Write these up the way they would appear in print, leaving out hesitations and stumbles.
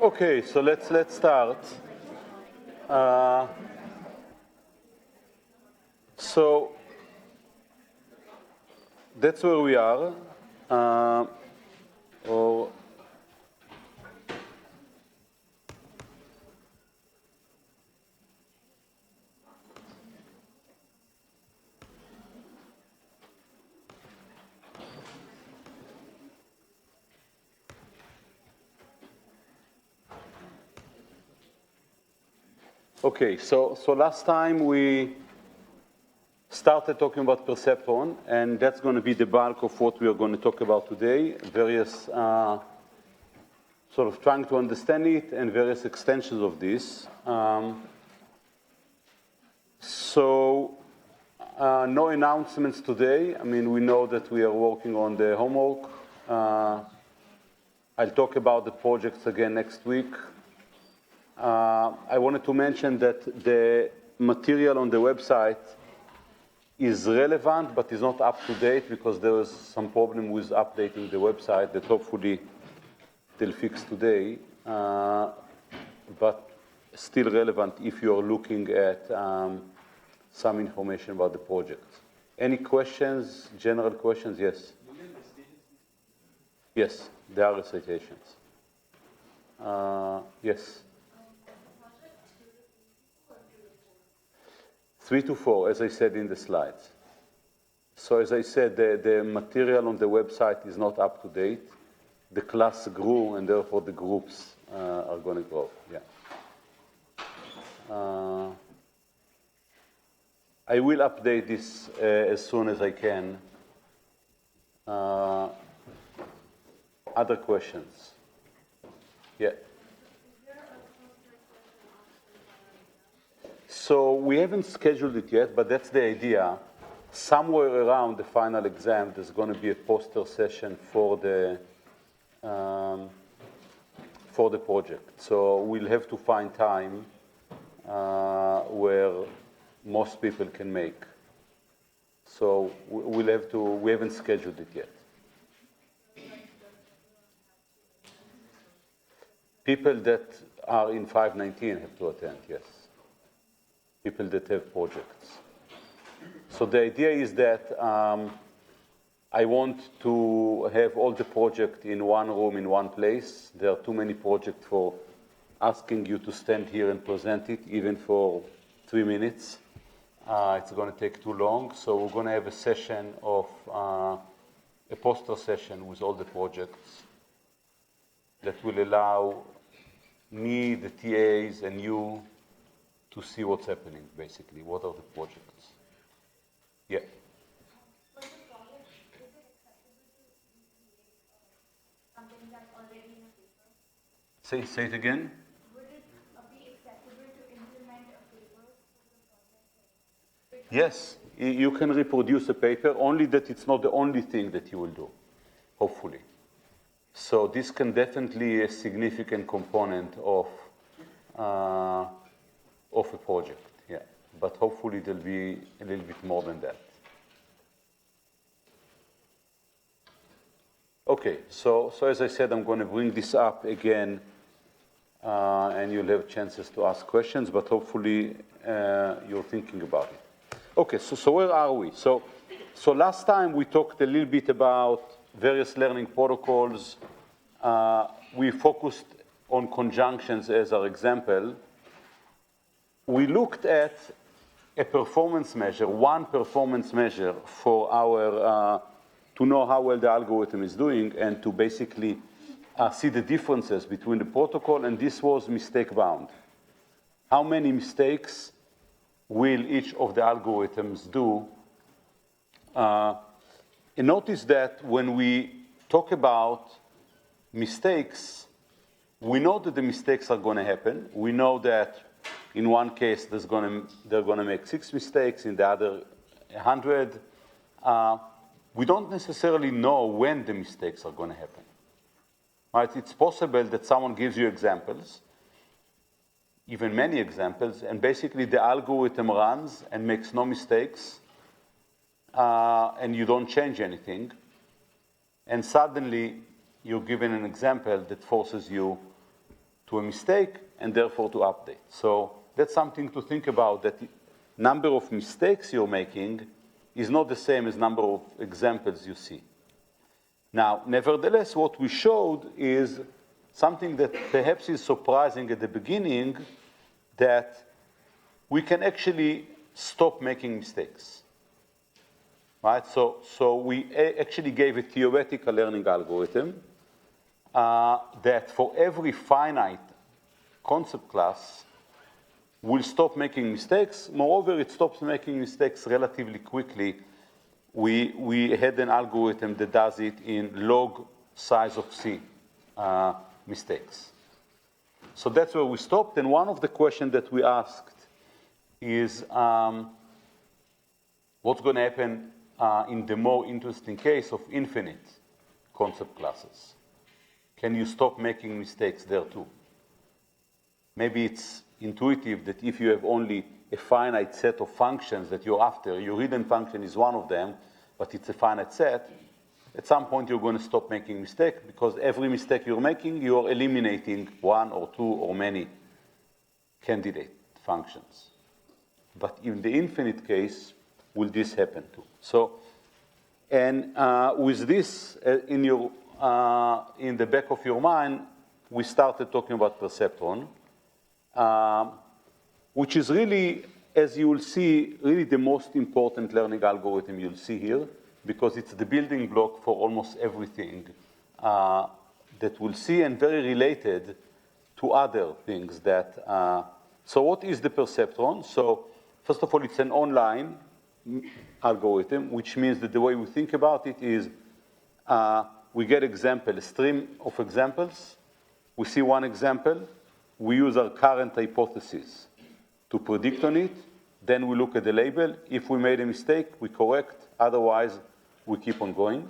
Okay, so let's start. So that's where we are. Or okay, so last time we started talking about Perceptron, and that's going to be the bulk of what we are going to talk about today. Various sort of trying to understand it and various extensions of this. No announcements today. I mean, we know that we are working on the homework. I'll talk about the projects again next week. I wanted to mention that the material on the website is relevant, but is not up to date because there was some problem with updating the website that hopefully they'll fix today, but still relevant if you're looking at some information about the project. Any questions, general questions? Yes? Yes, there are recitations. Yes? 3 to 4, as I said in the slides. So as I said, the material on the website is not up to date. The class grew, and therefore the groups are going to grow. Yeah. I will update this as soon as I can. Other questions? Yeah. So we haven't scheduled it yet, but that's the idea. Somewhere around the final exam, there's going to be a poster session for the project. So we'll have to find time where most people can make. So we haven't scheduled it yet. People that are in 519 have to attend, yes. People that have projects. So the idea is that I want to have all the project in one room, in one place. There are too many projects for asking you to stand here and present it, even for 3 minutes. It's going to take too long. So we're going to have a session of a poster session with all the projects that will allow me, the TAs, and you to see what's happening, basically. What are the projects? Yeah. Say it again. Would it be acceptable to implement a paper for the project? Yes, you can reproduce a paper, only that it's not the only thing that you will do, hopefully. So this can definitely be a significant component of a project, yeah. But hopefully there'll be a little bit more than that. Okay, so as I said, I'm going to bring this up again, and you'll have chances to ask questions, but hopefully you're thinking about it. Okay, so where are we? So last time we talked a little bit about various learning protocols. We focused on conjunctions as our example. We looked at a performance measure, one performance measure for our, to know how well the algorithm is doing and to basically see the differences between the protocol, and this was mistake bound. How many mistakes will each of the algorithms do? And notice that when we talk about mistakes, we know that the mistakes are going to happen. We know that in one case they're going to make 6 mistakes, in the other 100. We don't necessarily know when the mistakes are going to happen. Right? It's possible that someone gives you examples, even many examples, and basically the algorithm runs and makes no mistakes, and you don't change anything, and suddenly you're given an example that forces you to a mistake and therefore to update. So that's something to think about, that the number of mistakes you're making is not the same as number of examples you see. Now, nevertheless, what we showed is something that perhaps is surprising at the beginning, that we can actually stop making mistakes. Right? So we actually gave a theoretical learning algorithm that for every finite concept class will stop making mistakes. Moreover, it stops making mistakes relatively quickly. We had an algorithm that does it in log size of C mistakes. So that's where we stopped. And one of the questions that we asked is what's going to happen in the more interesting case of infinite concept classes? Can you stop making mistakes there too? Maybe it's intuitive that if you have only a finite set of functions that you're after, your hidden function is one of them, but it's a finite set, at some point you're going to stop making mistakes, because every mistake you're making, you're eliminating one or two or many candidate functions. But in the infinite case, will this happen too? So, and with this in the back of your mind, we started talking about Perceptron, which is really, as you will see, really the most important learning algorithm you'll see here, because it's the building block for almost everything that we'll see, and very related to other things that. So what is the Perceptron? So first of all, it's an online algorithm, which means that the way we think about it is we get a stream of examples. We see one example. We use our current hypothesis to predict on it. Then we look at the label. If we made a mistake, we correct. Otherwise, we keep on going.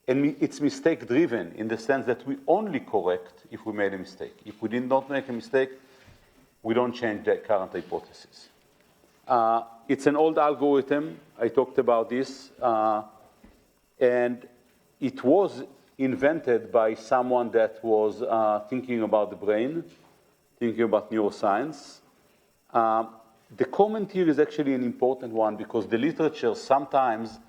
And it's mistake-driven in the sense that we only correct if we made a mistake. If we did not make a mistake, we don't change the current hypothesis. It's an old algorithm. I talked about this. And it was invented by someone that was thinking about the brain, thinking about neuroscience. The comment here is actually an important one, because the literature sometimes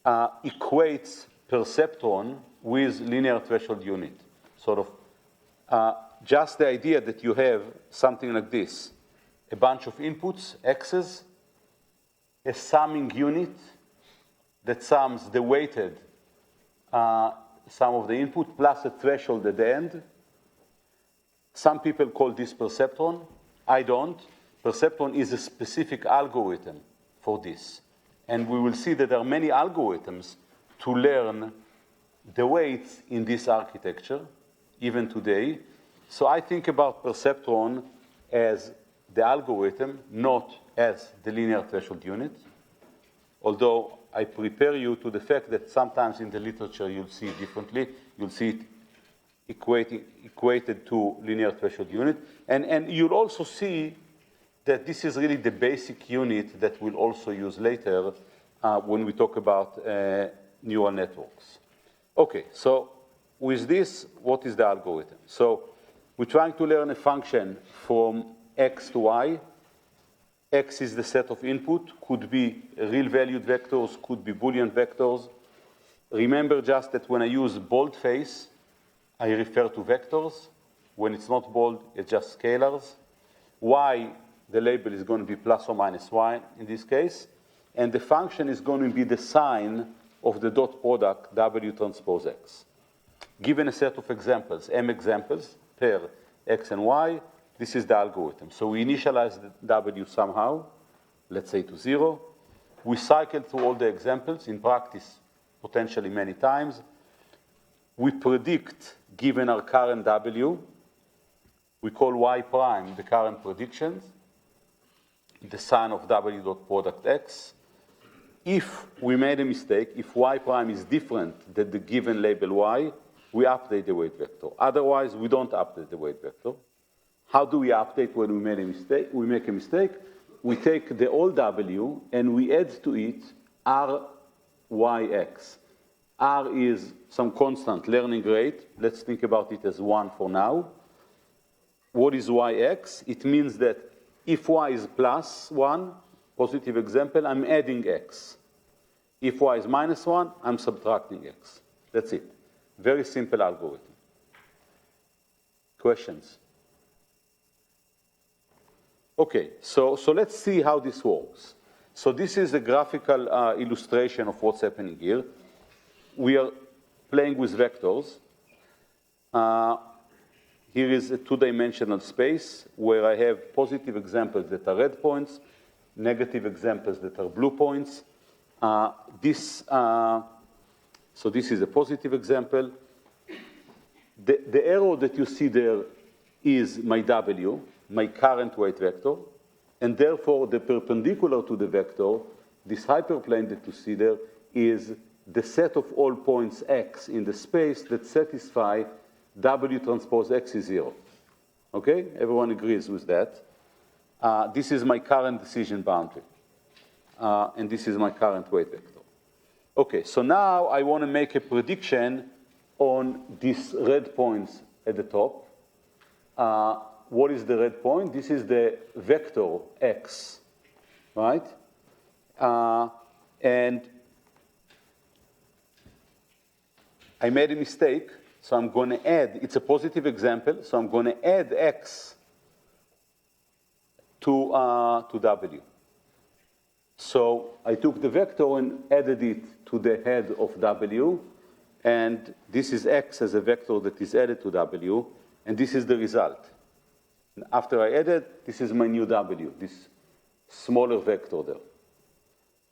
equates Perceptron with linear threshold unit. Sort of just the idea that you have something like this, a bunch of inputs, x's, a summing unit that sums the weighted sum of the input plus a threshold at the end. Some people call this Perceptron. I don't. Perceptron is a specific algorithm for this. And we will see that there are many algorithms to learn the weights in this architecture, even today. So I think about Perceptron as the algorithm, not as the linear threshold unit. Although I prepare you to the fact that sometimes in the literature you'll see it differently. You'll see it equated to linear threshold unit. And you'll also see that this is really the basic unit that we'll also use later when we talk about neural networks. Okay, so with this, what is the algorithm? So we're trying to learn a function from x to y. X is the set of input, could be real-valued vectors, could be Boolean vectors. Remember just that when I use boldface, I refer to vectors. When it's not bold, it's just scalars. Y, the label is going to be plus or minus y in this case. And the function is going to be the sign of the dot product W transpose X. Given a set of examples, M examples, pair X and Y, this is the algorithm. So we initialize the W somehow, let's say to 0. We cycle through all the examples, in practice, potentially many times. We predict, given our current W, we call Y prime the current predictions, the sign of W dot product X. If we made a mistake, if Y prime is different than the given label Y, we update the weight vector. Otherwise, we don't update the weight vector. How do we update when we made a mistake? We make a mistake. We take the old W and we add to it RYX. R is some constant learning rate. Let's think about it as 1 for now. What is yx? It means that if y is plus 1, positive example, I'm adding x. If y is minus 1, I'm subtracting x. That's it. Very simple algorithm. Questions? Okay, so let's see how this works. So this is a graphical illustration of what's happening here. We are playing with vectors. Here is a two-dimensional space where I have positive examples that are red points, negative examples that are blue points. So this is a positive example. The arrow that you see there is my W, my current weight vector, and therefore the perpendicular to the vector, this hyperplane that you see there, is the set of all points x in the space that satisfy W transpose x is 0. Okay? Everyone agrees with that. This is my current decision boundary. And this is my current weight vector. Okay, so now I want to make a prediction on these red points at the top. What is the red point? This is the vector x, right? And I made a mistake, so I'm going to add, it's a positive example, so I'm going to add x to W. So I took the vector and added it to the head of W, and this is x as a vector that is added to W, and this is the result. And after I added, this is my new W, this smaller vector there.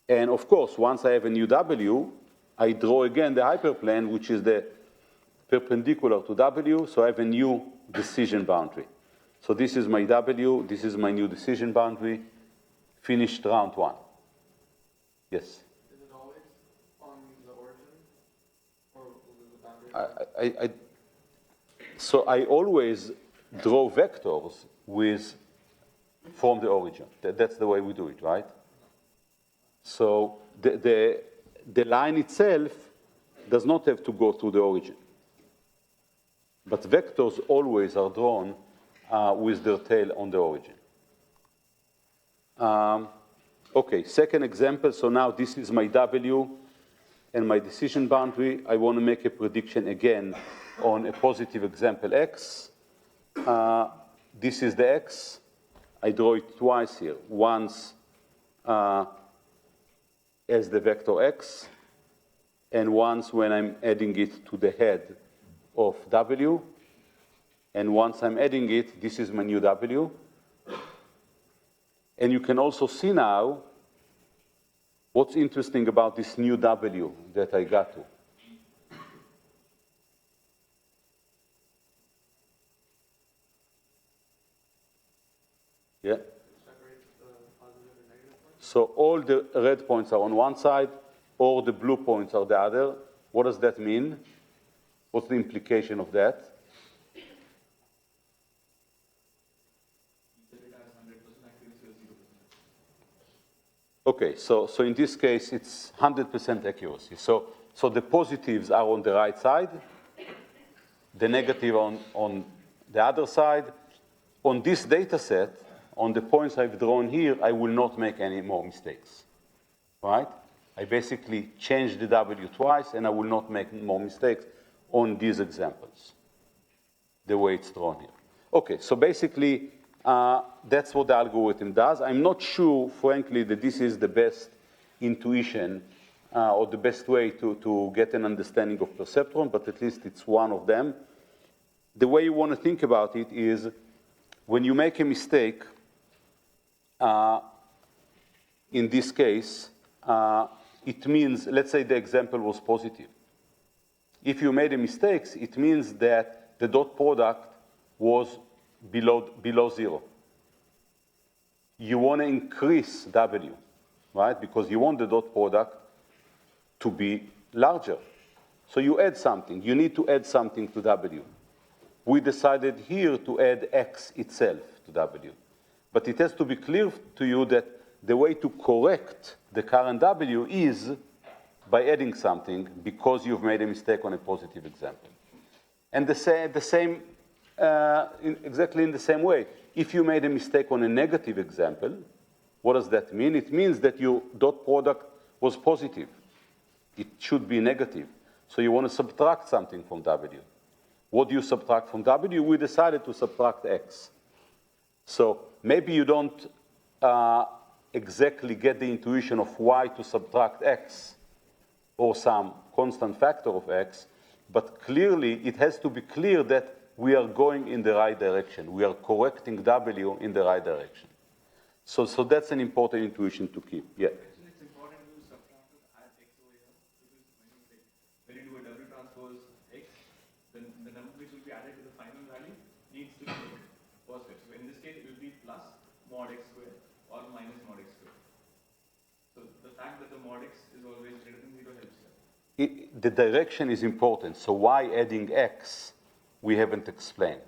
And of course, once I have a new W, I draw again the hyperplane, which is the perpendicular to W, so I have a new decision boundary. So this is my W, this is my new decision boundary, finished round 1. Yes? Is it always on the origin, or the boundary? So I always draw vectors from the origin. That's the way we do it, right? So the line itself does not have to go through the origin. But vectors always are drawn with their tail on the origin. Okay, second example. So now this is my W and my decision boundary. I want to make a prediction again on a positive example x. This is the x. I draw it twice here. Once as the vector x, and once when I'm adding it to the head of W. And once I'm adding it, this is my new W. And you can also see now what's interesting about this new W that I got to. Yeah? So all the red points are on one side, or the blue points are the other. What does that mean? What's the implication of that? Okay, so in this case, it's 100% accuracy. So the positives are on the right side, the negative on the other side. On this data set, on the points I've drawn here, I will not make any more mistakes, right? I basically change the W twice, and I will not make more mistakes on these examples, the way it's drawn here. Okay, so basically, that's what the algorithm does. I'm not sure, frankly, that this is the best intuition or the best way to get an understanding of perceptron, but at least it's one of them. The way you want to think about it is when you make a mistake, in this case, it means, let's say the example was positive. If you made a mistake, it means that the dot product was below 0. You want to increase W, right? Because you want the dot product to be larger. So you add something. You need to add something to W. We decided here to add X itself to W. But it has to be clear to you that the way to correct the current W is by adding something because you've made a mistake on a positive example. And exactly in the same way, if you made a mistake on a negative example, what does that mean? It means that your dot product was positive. It should be negative. So you want to subtract something from W. What do you subtract from W? We decided to subtract X. So maybe you don't exactly get the intuition of why to subtract X or some constant factor of X, but clearly it has to be clear that we are going in the right direction. We are correcting W in the right direction. So that's an important intuition to keep. Yeah. Actually, it's important to subtract with add X over here, because when you do a W transpose X, then the number which will be added to the final value needs to be positive. So in this case, it will be plus mod X squared or minus mod X squared. So the fact that the mod X is always greater than 0 helps here. The direction is important. So why adding X, we haven't explained.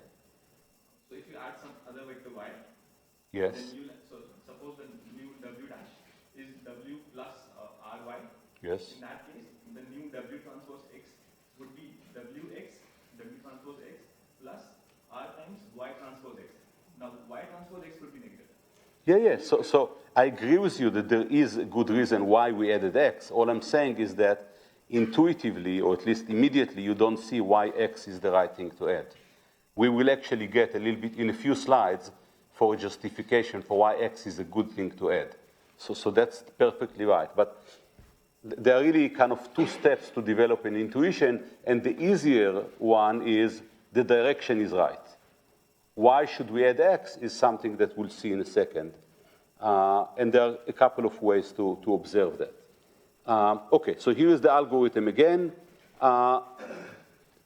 So if you add some other vector Y, yes. Then so suppose the new W dash is W plus RY. Yes. In that case, the new W transpose X would be WX, W transpose X plus R times Y transpose X. Now Y transpose X would be negative. Yeah. So I agree with you that there is a good reason why we added X. All I'm saying is that intuitively, or at least immediately, you don't see why X is the right thing to add. We will actually get a little bit in a few slides for a justification for why X is a good thing to add. So that's perfectly right. But there are really kind of two steps to develop an intuition, and the easier one is the direction is right. Why should we add X is something that we'll see in a second. And there are a couple of ways to observe that. Okay, so here is the algorithm again.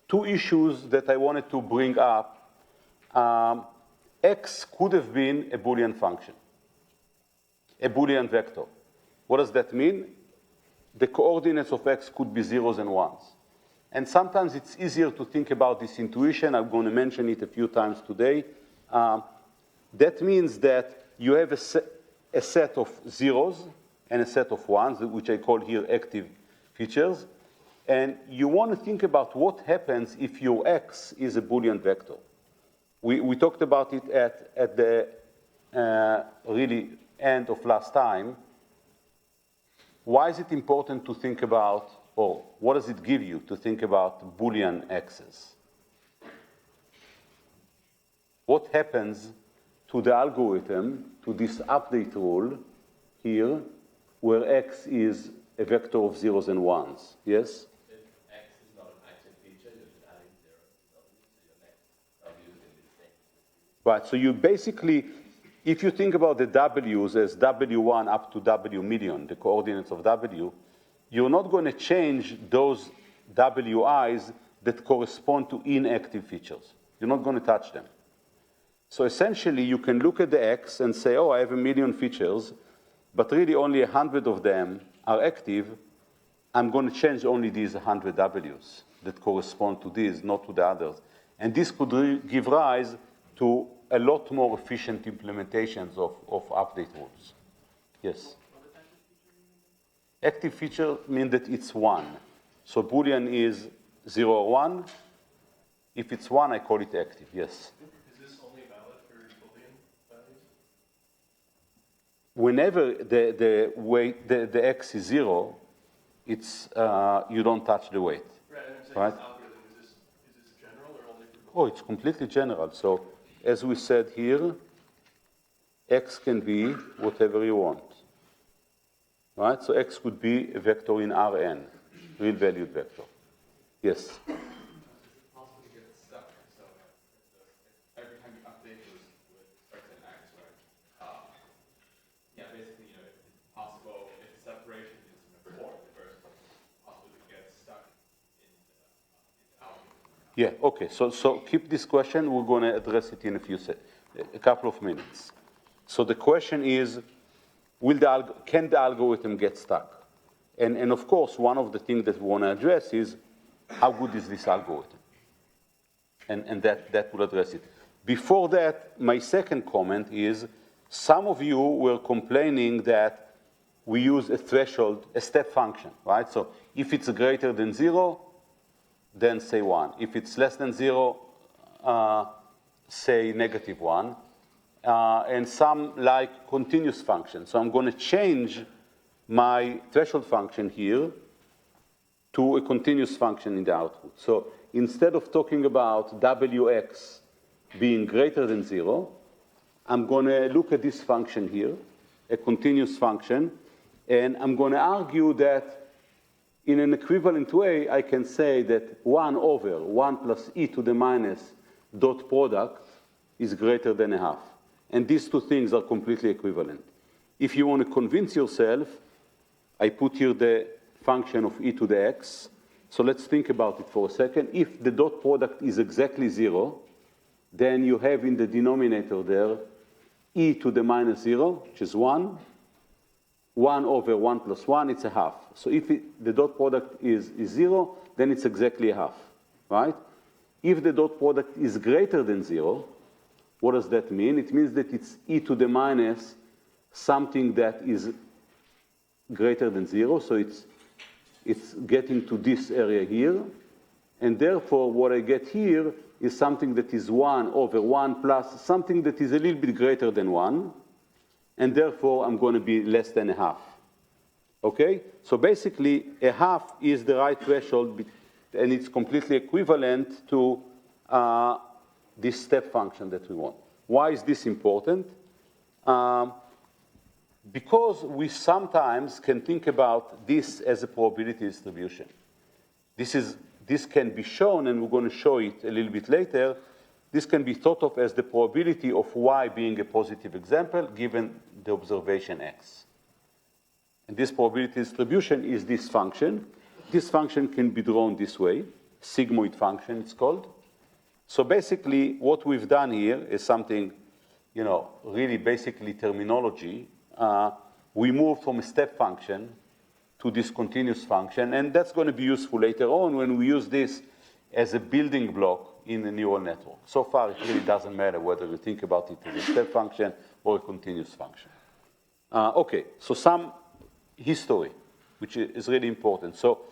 Two issues that I wanted to bring up. X could have been a Boolean function, a Boolean vector. What does that mean? The coordinates of X could be zeros and ones. And sometimes it's easier to think about this intuition. I'm going to mention it a few times today. That means that you have a set of zeros and a set of ones, which I call here active features. And you want to think about what happens if your X is a Boolean vector. We talked about it at the really end of last time. Why is it important to think about, or what does it give you to think about Boolean X's? What happens to the algorithm, to this update rule here, where X is a vector of zeros and ones? Yes? If X is not an active feature, you're just adding 0 to W, so your next W is going to be the same. Right, so you basically, if you think about the W's as W1 up to W million, the coordinates of W, you're not going to change those WI's that correspond to inactive features. You're not going to touch them. So essentially, you can look at the X and say, oh, I have 1 million features, but really only 100 of them are active. I'm going to change only these 100 W's that correspond to these, not to the others. And this could give rise to a lot more efficient implementations of update rules. Yes? Active feature means that it's 1. So Boolean is 0 or 1. If it's 1, I call it active, yes. Is this only valid for Boolean values? Whenever the X is 0, it's, you don't touch the weight. Right, and I'm saying Right? this algorithm, is this general or only for Boolean? Oh, it's completely general. So as we said here, X can be whatever you want. Right? So X could be a vector in Rn, real valued vector. Yes? Is it possible to get stuck? So every time you update with certain X, right? Yeah, basically, you know, it's possible, if the separation is before the first, it's possible to get stuck in the algorithm. Yeah, okay. So keep this question. We're going to address it in a couple of minutes. So the question is, can the algorithm get stuck? And of course, one of the things that we want to address is, how good is this algorithm? And that will address it. Before that, my second comment is, some of you were complaining that we use a threshold, a step function, right? So if it's greater than 0, then say 1. If it's less than 0, say -1. And some like continuous function. So I'm going to change my threshold function here to a continuous function in the output. So instead of talking about Wx being greater than 0, I'm going to look at this function here, a continuous function, and I'm going to argue that in an equivalent way, I can say that 1 over 1 plus e to the minus dot product is greater than a half. And these two things are completely equivalent. If you want to convince yourself, I put here the function of e to the x. So let's think about it for a second. If the dot product is exactly 0, then you have in the denominator there e to the minus 0, which is 1. 1 over 1 plus 1, it's a half. So if the dot product is 0, then it's exactly a half, right? If the dot product is greater than 0, what does that mean? It means that it's e to the minus something that is greater than 0, so it's getting to this area here, and therefore what I get here is something that is 1 over 1 plus something that is a little bit greater than 1, and therefore I'm going to be less than a half. Okay? So basically, a half is the right threshold, and it's completely equivalent to this step function that we want. Why is this important? Because we sometimes can think about this as a probability distribution. This can be shown, and we're going to show it a little bit later. This can be thought of as the probability of y being a positive example given the observation x. And this probability distribution is this function. This function can be drawn this way, sigmoid function it's called. So basically what we've done here is something, really basically terminology. We move from a step function to this continuous function, and that's going to be useful later on when we use this as a building block in a neural network. So far, it really doesn't matter whether you think about it as a step function or a continuous function. Okay, so some history, which is really important. So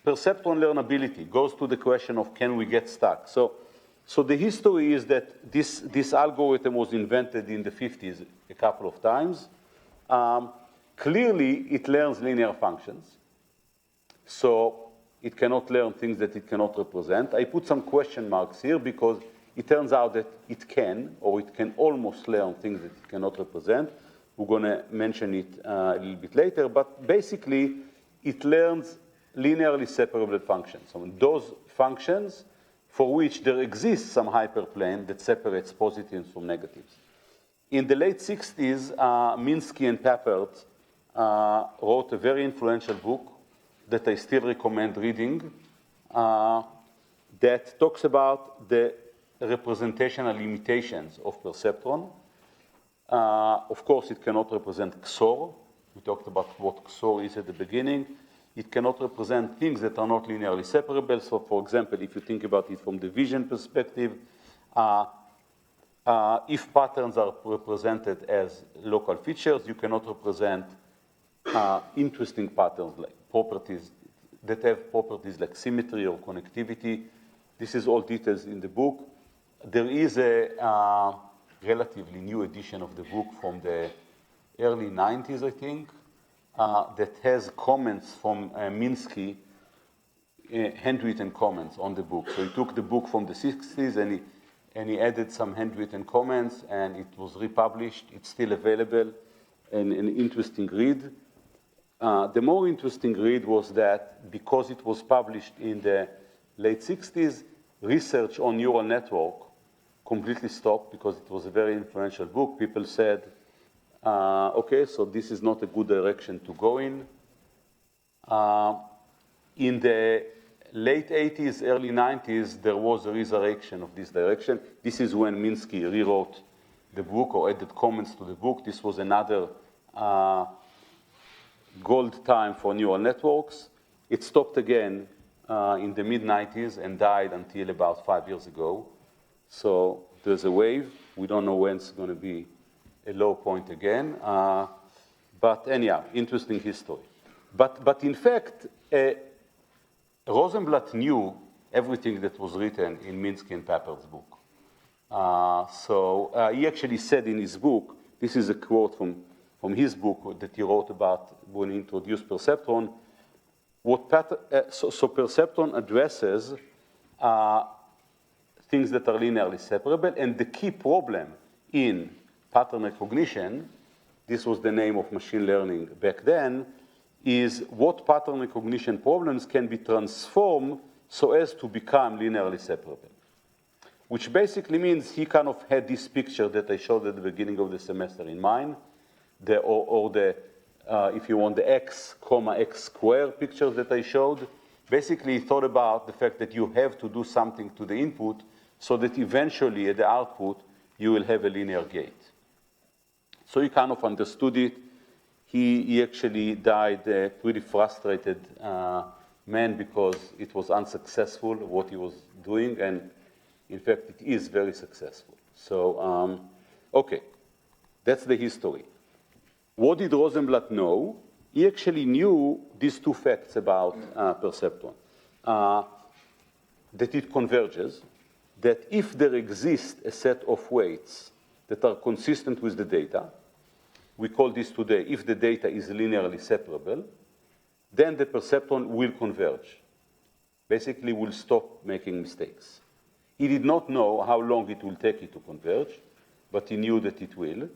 perceptron learnability goes to the question of can we get stuck? So the history is that this algorithm was invented in the 50s a couple of times. Clearly, it learns linear functions. So it cannot learn things that it cannot represent. I put some question marks here because it turns out that it can, or it can almost learn things that it cannot represent. We're going to mention it a little bit later, but basically, it learns linearly separable functions. So those functions for which there exists some hyperplane that separates positives from negatives. In the late 60s, Minsky and Papert wrote a very influential book that I still recommend reading, that talks about the representational limitations of perceptron. Of course, it cannot represent XOR. We talked about what XOR is at the beginning. It cannot represent things that are not linearly separable. So, for example, if you think about it from the vision perspective, if patterns are represented as local features, you cannot represent interesting patterns like properties that have properties like symmetry or connectivity. This is all details in the book. There is a relatively new edition of the book from the early 90s, I think, that has comments from Minsky, handwritten comments on the book. So he took the book from the 60s and he added some handwritten comments, and it was republished. It's still available, and an interesting read. The more interesting read was that because it was published in the late 60s, research on neural network completely stopped because it was a very influential book. People said, okay, so this is not a good direction to go in. In the late 80s, early 90s, there was a resurrection of this direction. This is when Minsky rewrote the book or added comments to the book. This was another gold time for neural networks. It stopped again in the mid-90s and died until about 5 years ago. So there's a wave. We don't know when it's going to be a low point again. But anyhow, interesting history. But in fact, Rosenblatt knew everything that was written in Minsky and Papper's book. So he actually said in his book, this is a quote from his book that he wrote about when he introduced Perceptron. So Perceptron addresses things that are linearly separable, and the key problem in pattern recognition, this was the name of machine learning back then, is what pattern recognition problems can be transformed so as to become linearly separable. Which basically means he kind of had this picture that I showed at the beginning of the semester in mind, if you want, the x, x squared picture that I showed. Basically, he thought about the fact that you have to do something to the input so that eventually at the output, you will have a linear gate. So he kind of understood it. He actually died a pretty frustrated man because it was unsuccessful, what he was doing, and in fact, it is very successful. So, okay, that's the history. What did Rosenblatt know? He actually knew these two facts about Perceptron. That it converges, that if there exists a set of weights that are consistent with the data, we call this today, if the data is linearly separable, then the perceptron will converge. Basically, will stop making mistakes. He did not know how long it will take it to converge, but he knew that it will.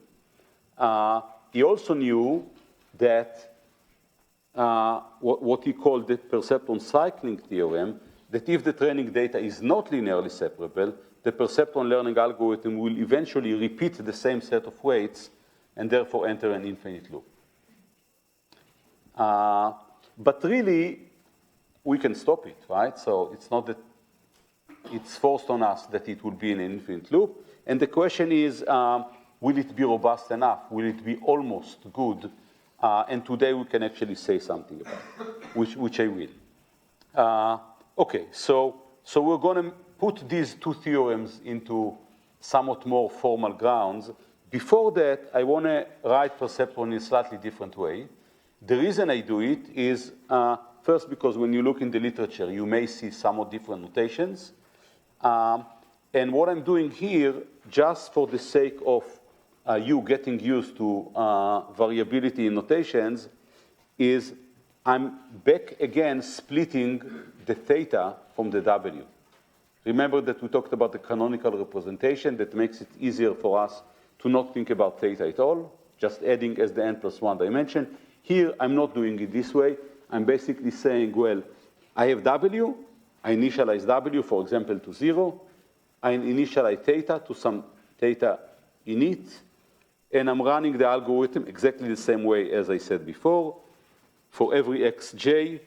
He also knew that what he called the perceptron cycling theorem, that if the training data is not linearly separable, the perceptron learning algorithm will eventually repeat the same set of weights and therefore enter an infinite loop. But really, we can stop it, right? So it's not that it's forced on us that it will be in an infinite loop. And the question is, will it be robust enough? Will it be almost good? And today we can actually say something about it, which I will. Okay, so we're going to put these two theorems into somewhat more formal grounds. Before that, I want to write perceptron in a slightly different way. The reason I do it is, first, because when you look in the literature, you may see somewhat different notations. And what I'm doing here, just for the sake of you getting used to variability in notations, is I'm back again splitting the theta from the W. Remember that we talked about the canonical representation that makes it easier for us to not think about theta at all, just adding as the n plus one dimension. Here, I'm not doing it this way. I'm basically saying, well, I have W, I initialize W, for example, to 0. I initialize theta to some theta init, and I'm running the algorithm exactly the same way as I said before. For every xj,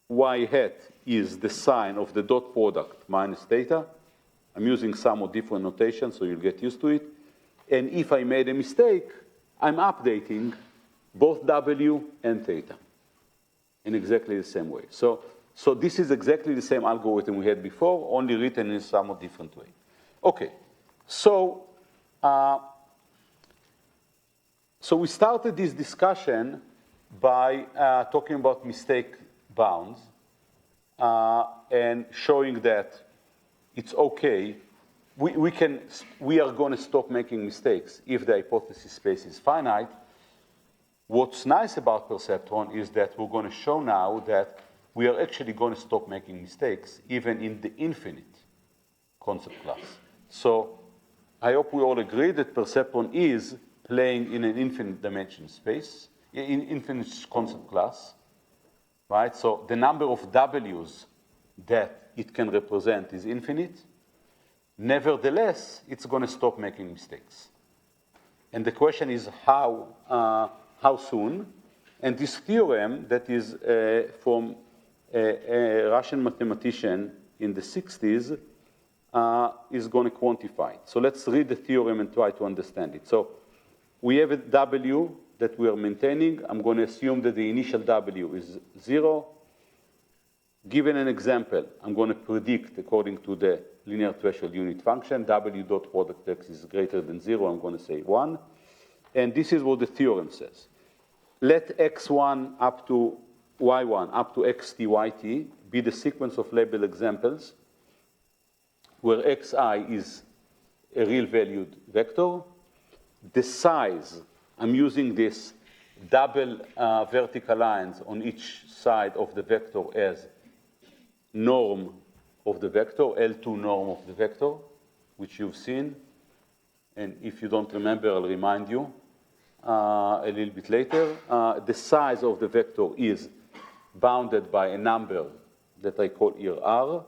y hat is the sign of the dot product minus theta. I'm using somewhat different notation, so you'll get used to it. And if I made a mistake, I'm updating both W and theta in exactly the same way. So this is exactly the same algorithm we had before, only written in a somewhat different way. Okay, so we started this discussion by talking about mistake bounds and showing that it's okay. We are going to stop making mistakes if the hypothesis space is finite. What's nice about perceptron is that we're going to show now that we are actually going to stop making mistakes even in the infinite concept class. So I hope we all agree that perceptron is playing in an infinite dimension space, in infinite concept class, right? So the number of W's that it can represent is infinite. Nevertheless, it's going to stop making mistakes. And the question is how soon? And this theorem that is from a Russian mathematician in the 60s is going to quantify it. So let's read the theorem and try to understand it. So we have a W that we are maintaining. I'm going to assume that the initial W is 0. Given an example, I'm going to predict according to the linear threshold unit function, W dot product x is greater than 0, I'm going to say 1. And this is what the theorem says. Let x1 up to y1 up to xt, yt be the sequence of labeled examples where xi is a real valued vector. The size, I'm using this double vertical lines on each side of the vector as norm of the vector, L2 norm of the vector, which you've seen. And if you don't remember, I'll remind you a little bit later. The size of the vector is bounded by a number that I call here R.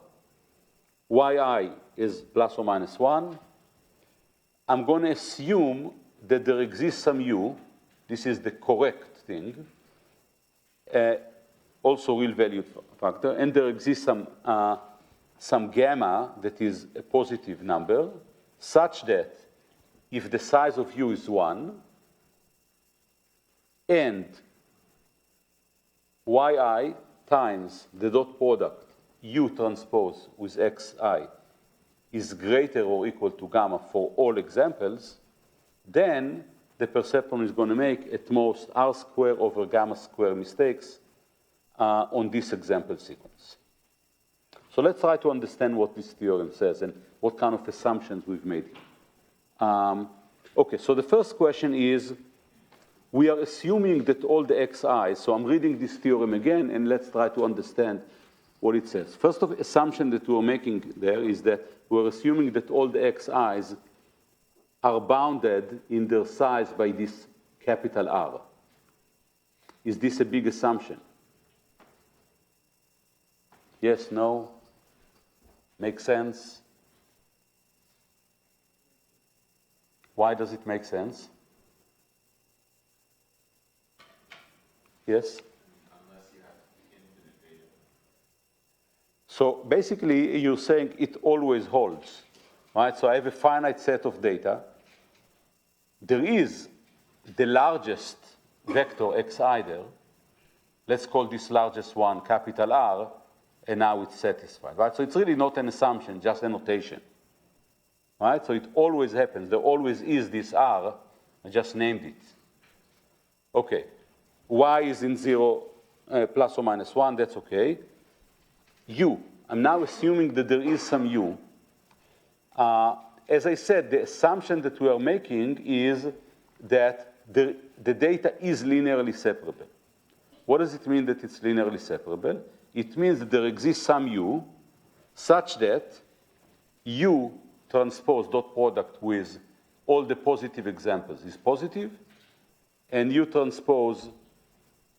Yi is plus or minus 1. I'm going to assume that there exists some u. This is the correct thing. Also real valued factor. And there exists some gamma that is a positive number, such that if the size of u is 1, and yi times the dot product u transpose with xi is greater or equal to gamma for all examples, then the perceptron is going to make at most r square over gamma square mistakes on this example sequence. So let's try to understand what this theorem says and what kind of assumptions we've made. Okay, so the first question is, we are assuming that all the xi's, so I'm reading this theorem again, and let's try to understand what it says. First of assumption that we're making there is that we're assuming that all the xi's are bounded in their size by this capital R. Is this a big assumption? Yes, no? Make sense? Why does it make sense? Yes? Unless you have infinite data. So basically, you're saying it always holds, right? So I have a finite set of data. There is the largest vector xi there. Let's call this largest one capital R, and now it's satisfied, right? So it's really not an assumption, just a notation, right? So it always happens. There always is this R. I just named it. Okay. Y is in 0 plus or minus 1, that's okay. U, I'm now assuming that there is some U. As I said, the assumption that we are making is that the data is linearly separable. What does it mean that it's linearly separable? It means that there exists some U such that U transpose dot product with all the positive examples is positive, and U transpose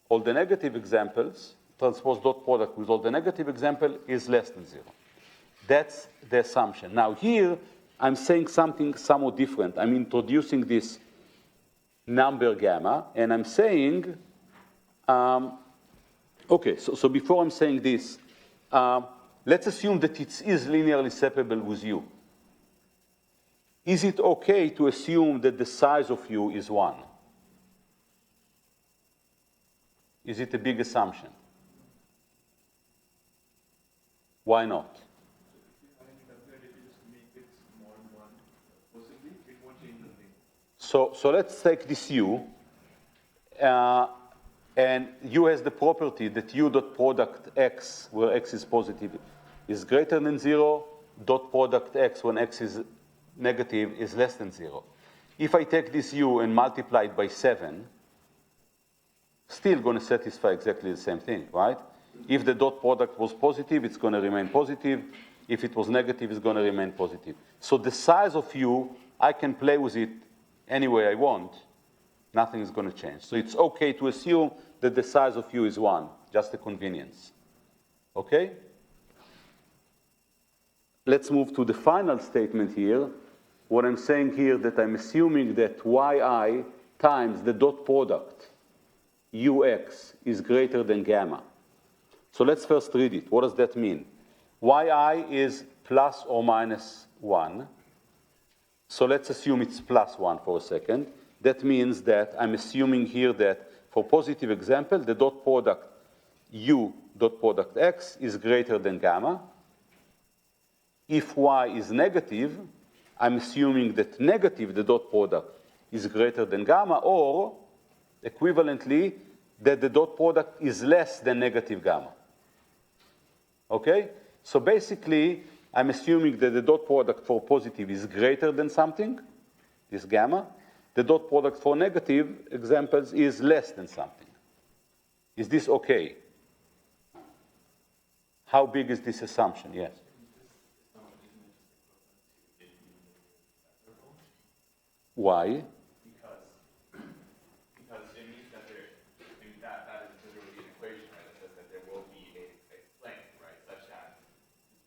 all the negative examples, transpose dot product with all the negative example is less than 0. That's the assumption. Now here, I'm saying something somewhat different. I'm introducing this number gamma, and I'm saying, okay, so before I'm saying this, let's assume that it is linearly separable with U. Is it okay to assume that the size of U is 1? Is it a big assumption? Why not? So let's take this U, and U has the property that U dot product X, where X is positive, is greater than 0, dot product X when X is negative is less than 0. If I take this U and multiply it by 7, still going to satisfy exactly the same thing, right? If the dot product was positive, it's going to remain positive. If it was negative, it's going to remain positive. So the size of U, I can play with it any way I want. Nothing is going to change. So it's okay to assume that the size of U is 1, just a convenience. Okay? Let's move to the final statement here. What I'm saying here that I'm assuming that yi times the dot product ux is greater than gamma. So let's first read it. What does that mean? Yi is plus or minus 1. So let's assume it's plus 1 for a second. That means that I'm assuming here that for positive example, the dot product u dot product x is greater than gamma. If y is negative, I'm assuming that negative, the dot product is greater than gamma, or equivalently, that the dot product is less than negative gamma. Okay? So basically, I'm assuming that the dot product for positive is greater than something, this gamma. The dot product for negative examples is less than something. Is this okay? How big is this assumption? Yes. Why? Because it means that that is literally an equation, right? That says that there will be a length, right? Such that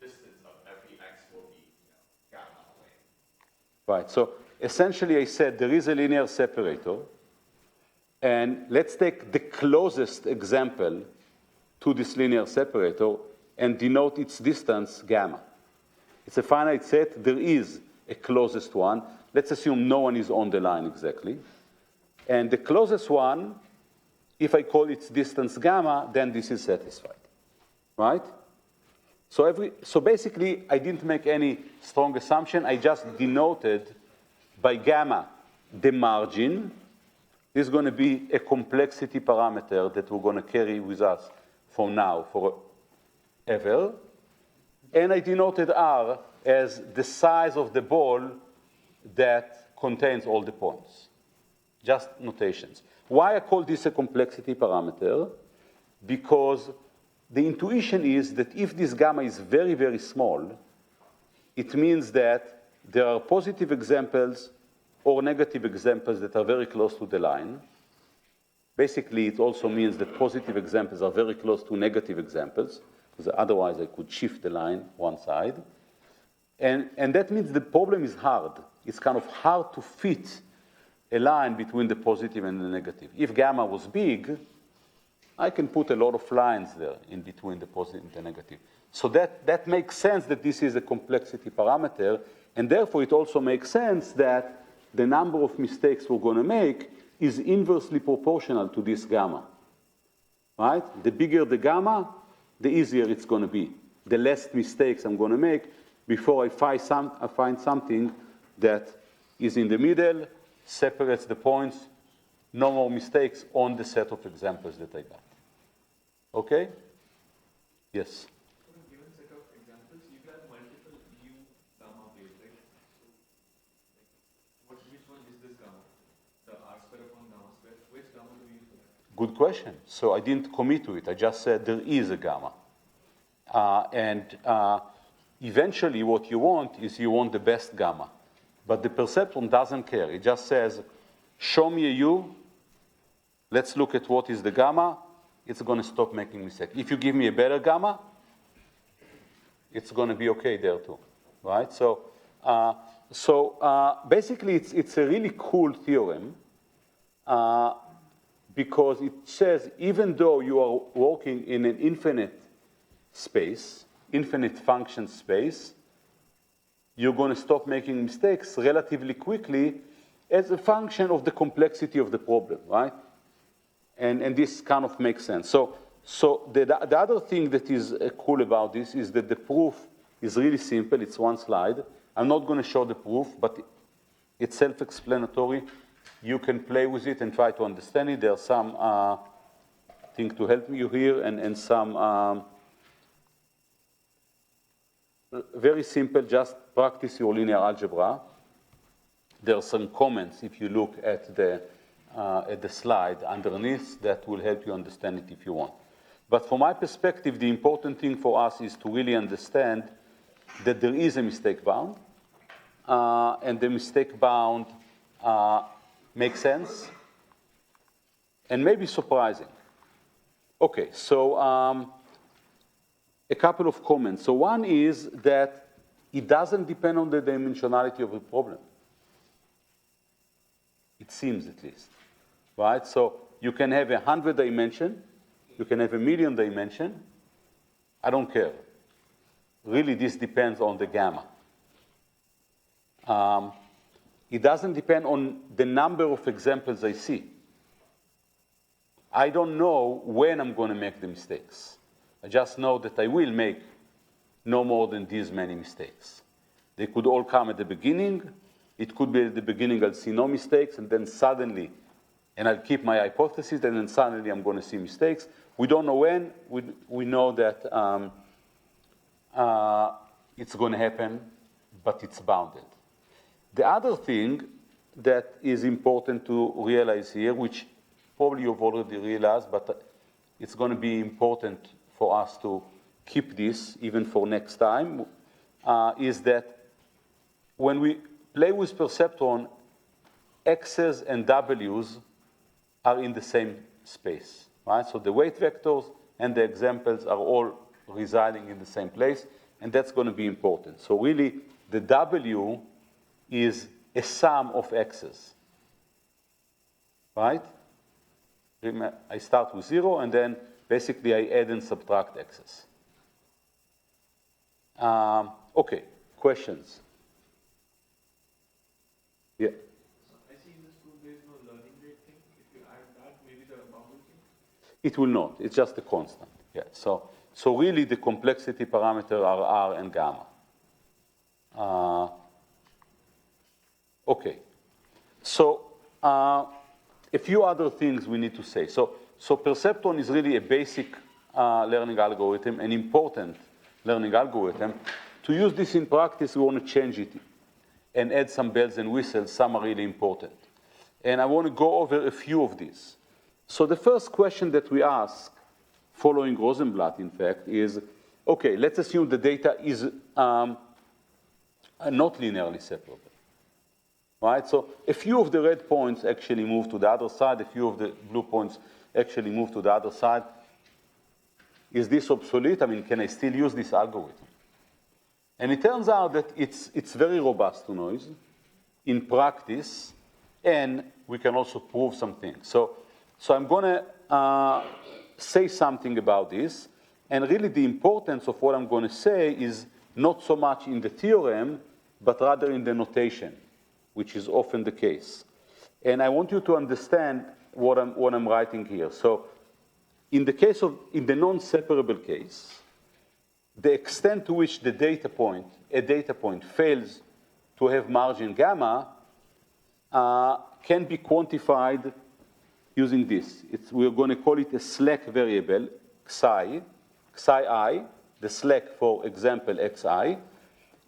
the distance of every x will be, gamma away. Right, so essentially I said there is a linear separator, and let's take the closest example to this linear separator and denote its distance gamma. It's a finite set, there is a closest one. Let's assume no one is on the line exactly. And the closest one, if I call its distance gamma, then this is satisfied, right? So basically, I didn't make any strong assumption. I just denoted by gamma the margin. This is going to be a complexity parameter that we're going to carry with us from now forever. And I denoted R as the size of the ball that contains all the points. Just notations. Why I call this a complexity parameter? Because the intuition is that if this gamma is very, very small, it means that there are positive examples or negative examples that are very close to the line. Basically, it also means that positive examples are very close to negative examples, because otherwise I could shift the line one side. And that means the problem is hard. It's kind of hard to fit a line between the positive and the negative. If gamma was big, I can put a lot of lines there in between the positive and the negative. So that makes sense that this is a complexity parameter, and therefore it also makes sense that the number of mistakes we're going to make is inversely proportional to this gamma, right? The bigger the gamma, the easier it's going to be. The less mistakes I'm going to make before I find something that is in the middle, separates the points, no more mistakes on the set of examples that I got. Okay? Yes? For a given set of examples, you can have multiple new gamma waves, right? So, which one is this gamma? The R square upon gamma square? Which gamma do we use for that? Good question. So I didn't commit to it. I just said there is a gamma. Eventually what you want is you want the best gamma. But the perceptron doesn't care. It just says, show me a U. Let's look at what is the gamma. It's going to stop making mistakes. If you give me a better gamma, it's going to be okay there too, right? So basically, it's a really cool theorem because it says even though you are working in an infinite space, infinite function space, you're going to stop making mistakes relatively quickly as a function of the complexity of the problem, right? And this kind of makes sense. So the other thing that is cool about this is that the proof is really simple. It's one slide. I'm not going to show the proof, but it's self-explanatory. You can play with it and try to understand it. There are some things to help you here and some very simple, just practice your linear algebra. There are some comments if you look at the slide underneath that will help you understand it if you want. But from my perspective, the important thing for us is to really understand that there is a mistake bound, and the mistake bound makes sense and maybe surprising. Okay, so a couple of comments. So one is that it doesn't depend on the dimensionality of the problem. It seems at least, right? So you can have 100 dimension, you can have 1,000,000 dimension. I don't care. Really, this depends on the gamma. It doesn't depend on the number of examples I see. I don't know when I'm going to make the mistakes. I just know that I will make no more than these many mistakes. They could all come at the beginning. It could be at the beginning I'll see no mistakes, and then suddenly, and I'll keep my hypothesis, and then suddenly I'm going to see mistakes. We don't know when. We know that it's going to happen, but it's bounded. The other thing that is important to realize here, which probably you've already realized, but it's going to be important for us to keep this even for next time, is that when we play with Perceptron, X's and W's are in the same space, right? So the weight vectors and the examples are all residing in the same place, and that's going to be important. So really, the W is a sum of X's, right? I start with 0, and then basically I add and subtract X's. Okay, questions? Yeah. So I see in this proof there is no learning rate thing. If you add that, maybe the bounded thing? It will not. It's just a constant. Yeah. So really the complexity parameters are R and gamma. Okay. So a few other things we need to say. So Perceptron is really a basic learning algorithm, an important learning algorithm. To use this in practice, we want to change it and add some bells and whistles. Some are really important. And I want to go over a few of these. So the first question that we ask, following Rosenblatt, in fact, is, okay, let's assume the data is not linearly separable. Right? So a few of the red points actually move to the other side. A few of the blue points actually move to the other side. Is this obsolete? I mean, can I still use this algorithm? And it turns out that it's very robust to noise in practice, and we can also prove some things. So I'm going to say something about this, and really the importance of what I'm going to say is not so much in the theorem, but rather in the notation, which is often the case. And I want you to understand what I'm writing here. So in the non-separable case, the extent to which a data point fails to have margin gamma can be quantified using this. We're going to call it a slack variable, xi I, the slack, for example, xi.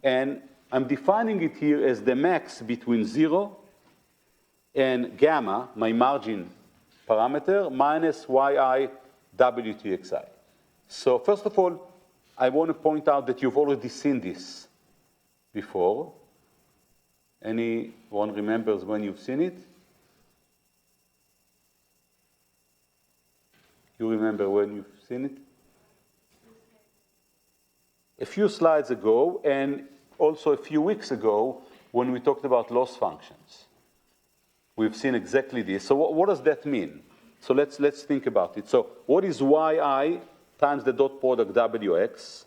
And I'm defining it here as the max between 0 and gamma, my margin parameter, minus yi wtxi. So first of all, I want to point out that you've already seen this before. Anyone remembers when you've seen it? You remember when you've seen it? A few slides ago, and also a few weeks ago, when we talked about loss functions. We've seen exactly this. So what does that mean? So let's think about it. So what is yi times the dot product wx?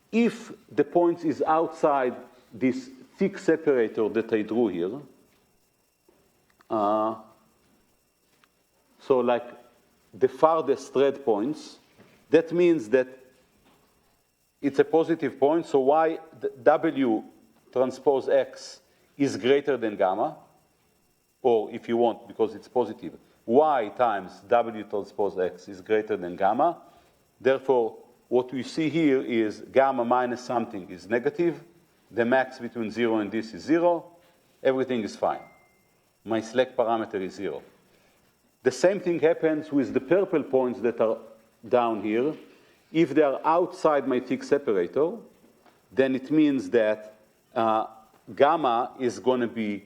If the point is outside this thick separator that I drew here, so like the farthest red points, that means that it's a positive point, so w transpose x is greater than gamma, or if you want, because it's positive, y times w transpose x is greater than gamma. Therefore, what we see here is gamma minus something is negative. The max between 0 and this is 0. Everything is fine. My slack parameter is 0. The same thing happens with the purple points that are down here. If they are outside my thick separator, then it means that gamma is going to be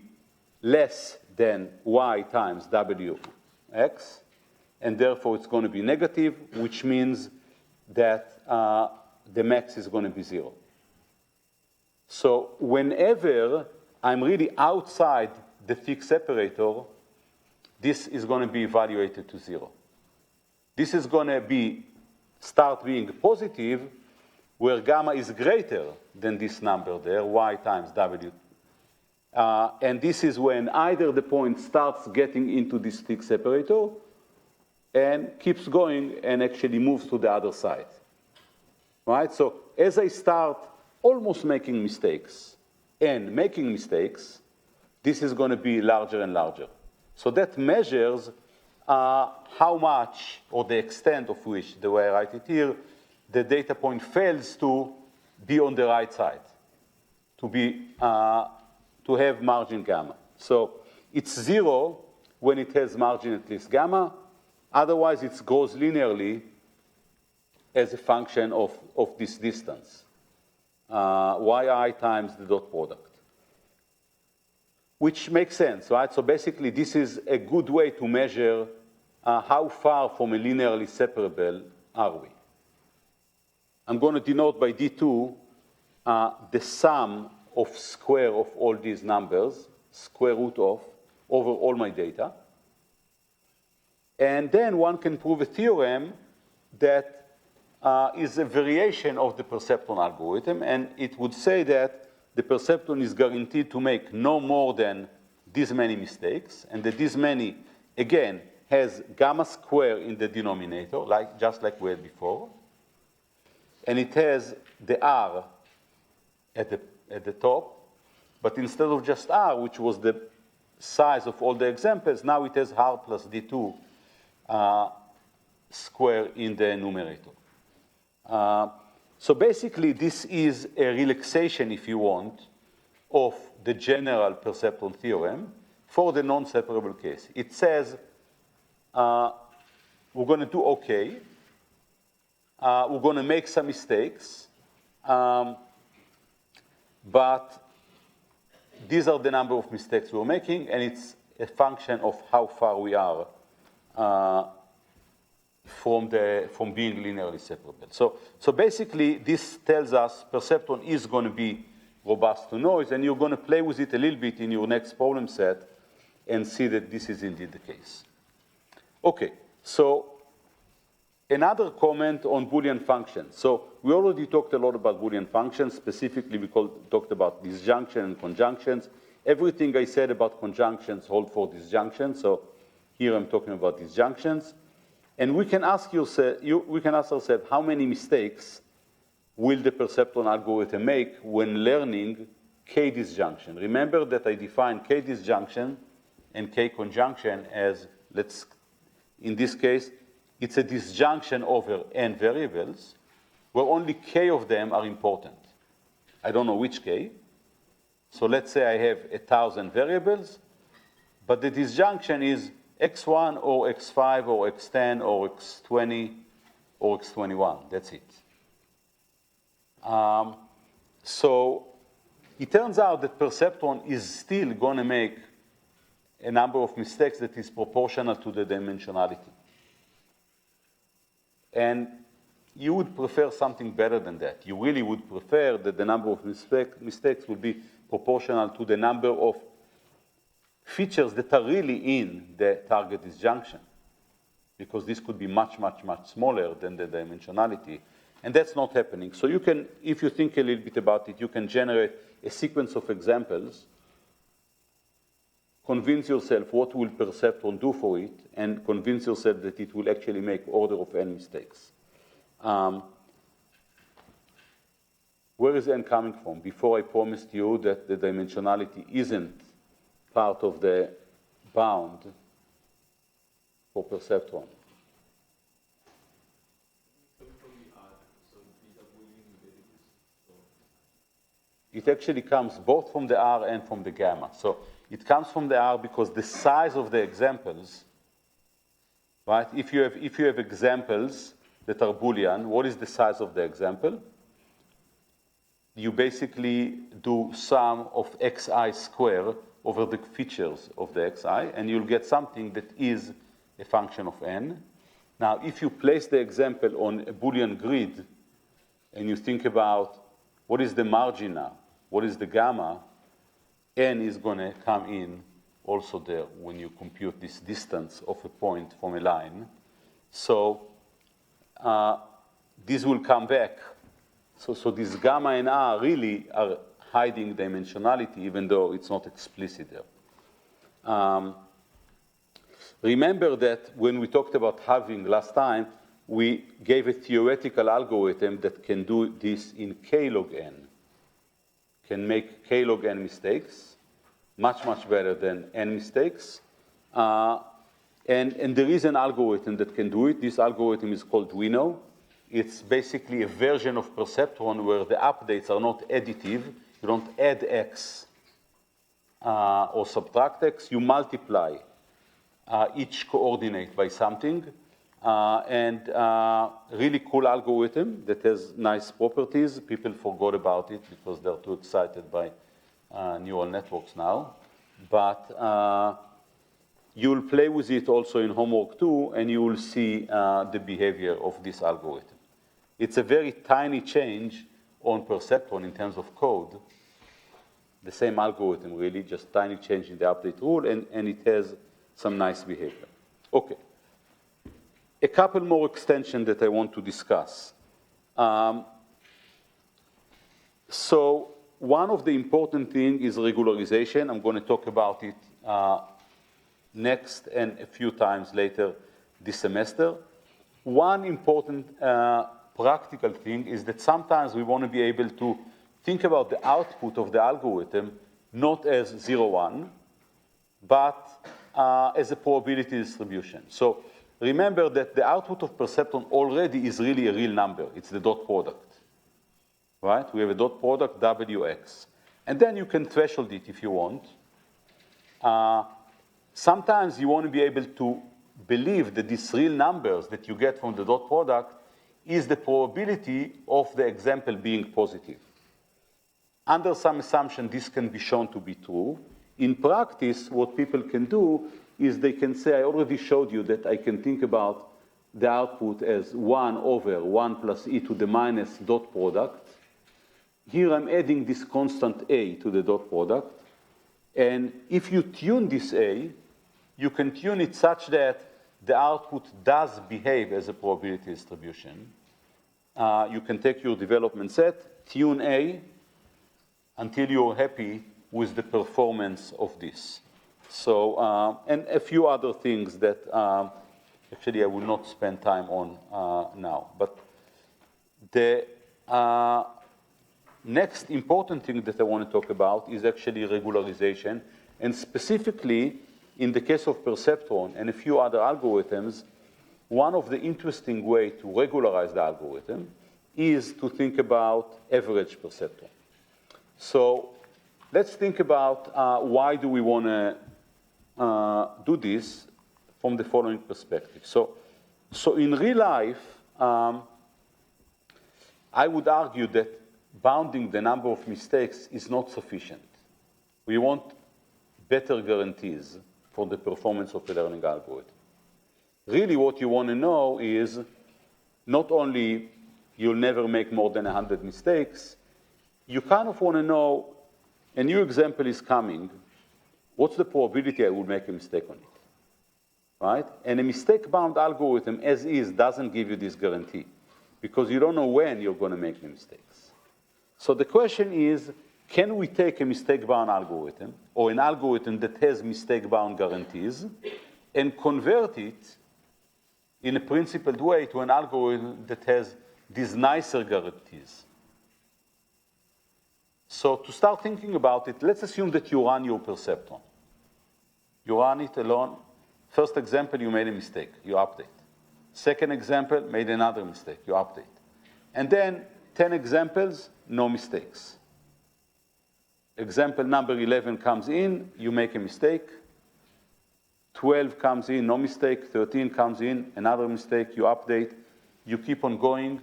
less than y times wx, and therefore it's going to be negative, which means that the max is going to be 0. So whenever I'm really outside the thick separator, this is going to be evaluated to 0. This is going to start being positive, where gamma is greater than this number there, y times w. And this is when either the point starts getting into this thick separator and keeps going and actually moves to the other side. Right? So as I start almost making mistakes, n making mistakes, this is going to be larger and larger. So that measures how much, or the extent of which, the way I write it here, the data point fails to be on the right side, to have margin gamma. So it's 0 when it has margin at least gamma. Otherwise, it grows linearly as a function of this distance, yi times the dot product. Which makes sense, right? So basically, this is a good way to measure how far from a linearly separable are we. I'm going to denote by D2 the sum of square of all these numbers, square root of, over all my data. And then one can prove a theorem that is a variation of the Perceptron algorithm, and it would say that the Perceptron is guaranteed to make no more than this many mistakes, and that this many, again, has gamma square in the denominator, just like we had before. And it has the R at the top, but instead of just R, which was the size of all the examples, now it has R plus D2 square in the numerator. So basically, this is a relaxation, if you want, of the general Perceptron theorem for the non-separable case. It says we're going to do OK. We're going to make some mistakes. But these are the number of mistakes we're making, and it's a function of how far we are from being linearly separable. So basically, this tells us Perceptron is going to be robust to noise, and you're going to play with it a little bit in your next problem set and see that this is indeed the case. Okay, so another comment on Boolean functions. So we already talked a lot about Boolean functions. Specifically, we talked about disjunction and conjunctions. Everything I said about conjunctions hold for disjunctions. So here I'm talking about disjunctions. And we can ask ourselves, how many mistakes will the Perceptron algorithm make when learning K disjunction? Remember that I defined K disjunction and K conjunction as, in this case, it's a disjunction over n variables where only K of them are important. I don't know which K. So let's say I have 1,000 variables, but the disjunction is x1 or x5 or x10 or x20 or x21. That's it. So it turns out that Perceptron is still going to make a number of mistakes that is proportional to the dimensionality. And you would prefer something better than that. You really would prefer that the number of mistakes would be proportional to the number of features that are really in the target disjunction, because this could be much, much, much smaller than the dimensionality. And that's not happening. So you can, if you think a little bit about it, you can generate a sequence of examples, convince yourself what will Perceptron do for it, and convince yourself that it will actually make order of n mistakes. Where is n coming from? Before I promised you that the dimensionality isn't part of the bound for Perceptron. It actually comes both from the R and from the gamma. So it comes from the R because the size of the examples, right? If you have examples that are Boolean, what is the size of the example? You basically do sum of xi square over the features of the xi, and you'll get something that is a function of n. Now, if you place the example on a Boolean grid, and you think about what is the margin now, what is the gamma, n is going to come in also there when you compute this distance of a point from a line. So this will come back. So this gamma and r really are hiding dimensionality, even though it's not explicit there. Remember that when we talked about halving last time, we gave a theoretical algorithm that can do this in k log n. can make k log n mistakes, much, much better than n mistakes. And there is an algorithm that can do it. This algorithm is called Wino. It's basically a version of Perceptron where the updates are not additive. You don't add x or subtract x. You multiply each coordinate by something. And really cool algorithm that has nice properties. People forgot about it because they're too excited by neural networks now. But you'll play with it also in homework 2, and you will see the behavior of this algorithm. It's a very tiny change on Perceptron in terms of code. The same algorithm, really, just tiny change in the update rule, and it has some nice behavior. Okay. A couple more extensions that I want to discuss. So one of the important things is regularization. I'm going to talk about it next and a few times later this semester. One important practical thing is that sometimes we want to be able to think about the output of the algorithm not as 0, 1, but as a probability distribution. So remember that the output of Perceptron already is really a real number. It's the dot product, right? We have a dot product, Wx. And then you can threshold it if you want. Sometimes you want to be able to believe that these real numbers that you get from the dot product is the probability of the example being positive. Under some assumption, this can be shown to be true. In practice, what people can do is they can say, I already showed you that I can think about the output as 1 over 1 plus e to the minus dot product. Here I'm adding this constant a to the dot product. And if you tune this a, you can tune it such that the output does behave as a probability distribution. You can take your development set, tune a, until you're happy with the performance of this. So, and a few other things that actually I will not spend time on now. But the next important thing that I want to talk about is actually regularization. And specifically, in the case of Perceptron and a few other algorithms, one of the interesting ways to regularize the algorithm is to think about average Perceptron. So let's think about why do we want to do this from the following perspective. So in real life, I would argue that bounding the number of mistakes is not sufficient. We want better guarantees for the performance of a learning algorithm. Really what you want to know is not only you'll never make more than 100 mistakes, you kind of want to know, a new example is coming, what's the probability I will make a mistake on it, right? And a mistake-bound algorithm, as is, doesn't give you this guarantee because you don't know when you're going to make the mistakes. So the question is, can we take a mistake-bound algorithm or an algorithm that has mistake-bound guarantees and convert it in a principled way to an algorithm that has these nicer guarantees? So to start thinking about it, let's assume that you run your Perceptron. You run it alone. First example, you made a mistake, you update. Second example, made another mistake, you update. And then 10 examples, no mistakes. Example number 11 comes in, you make a mistake. 12 comes in, no mistake. 13 comes in, another mistake, you update. You keep on going.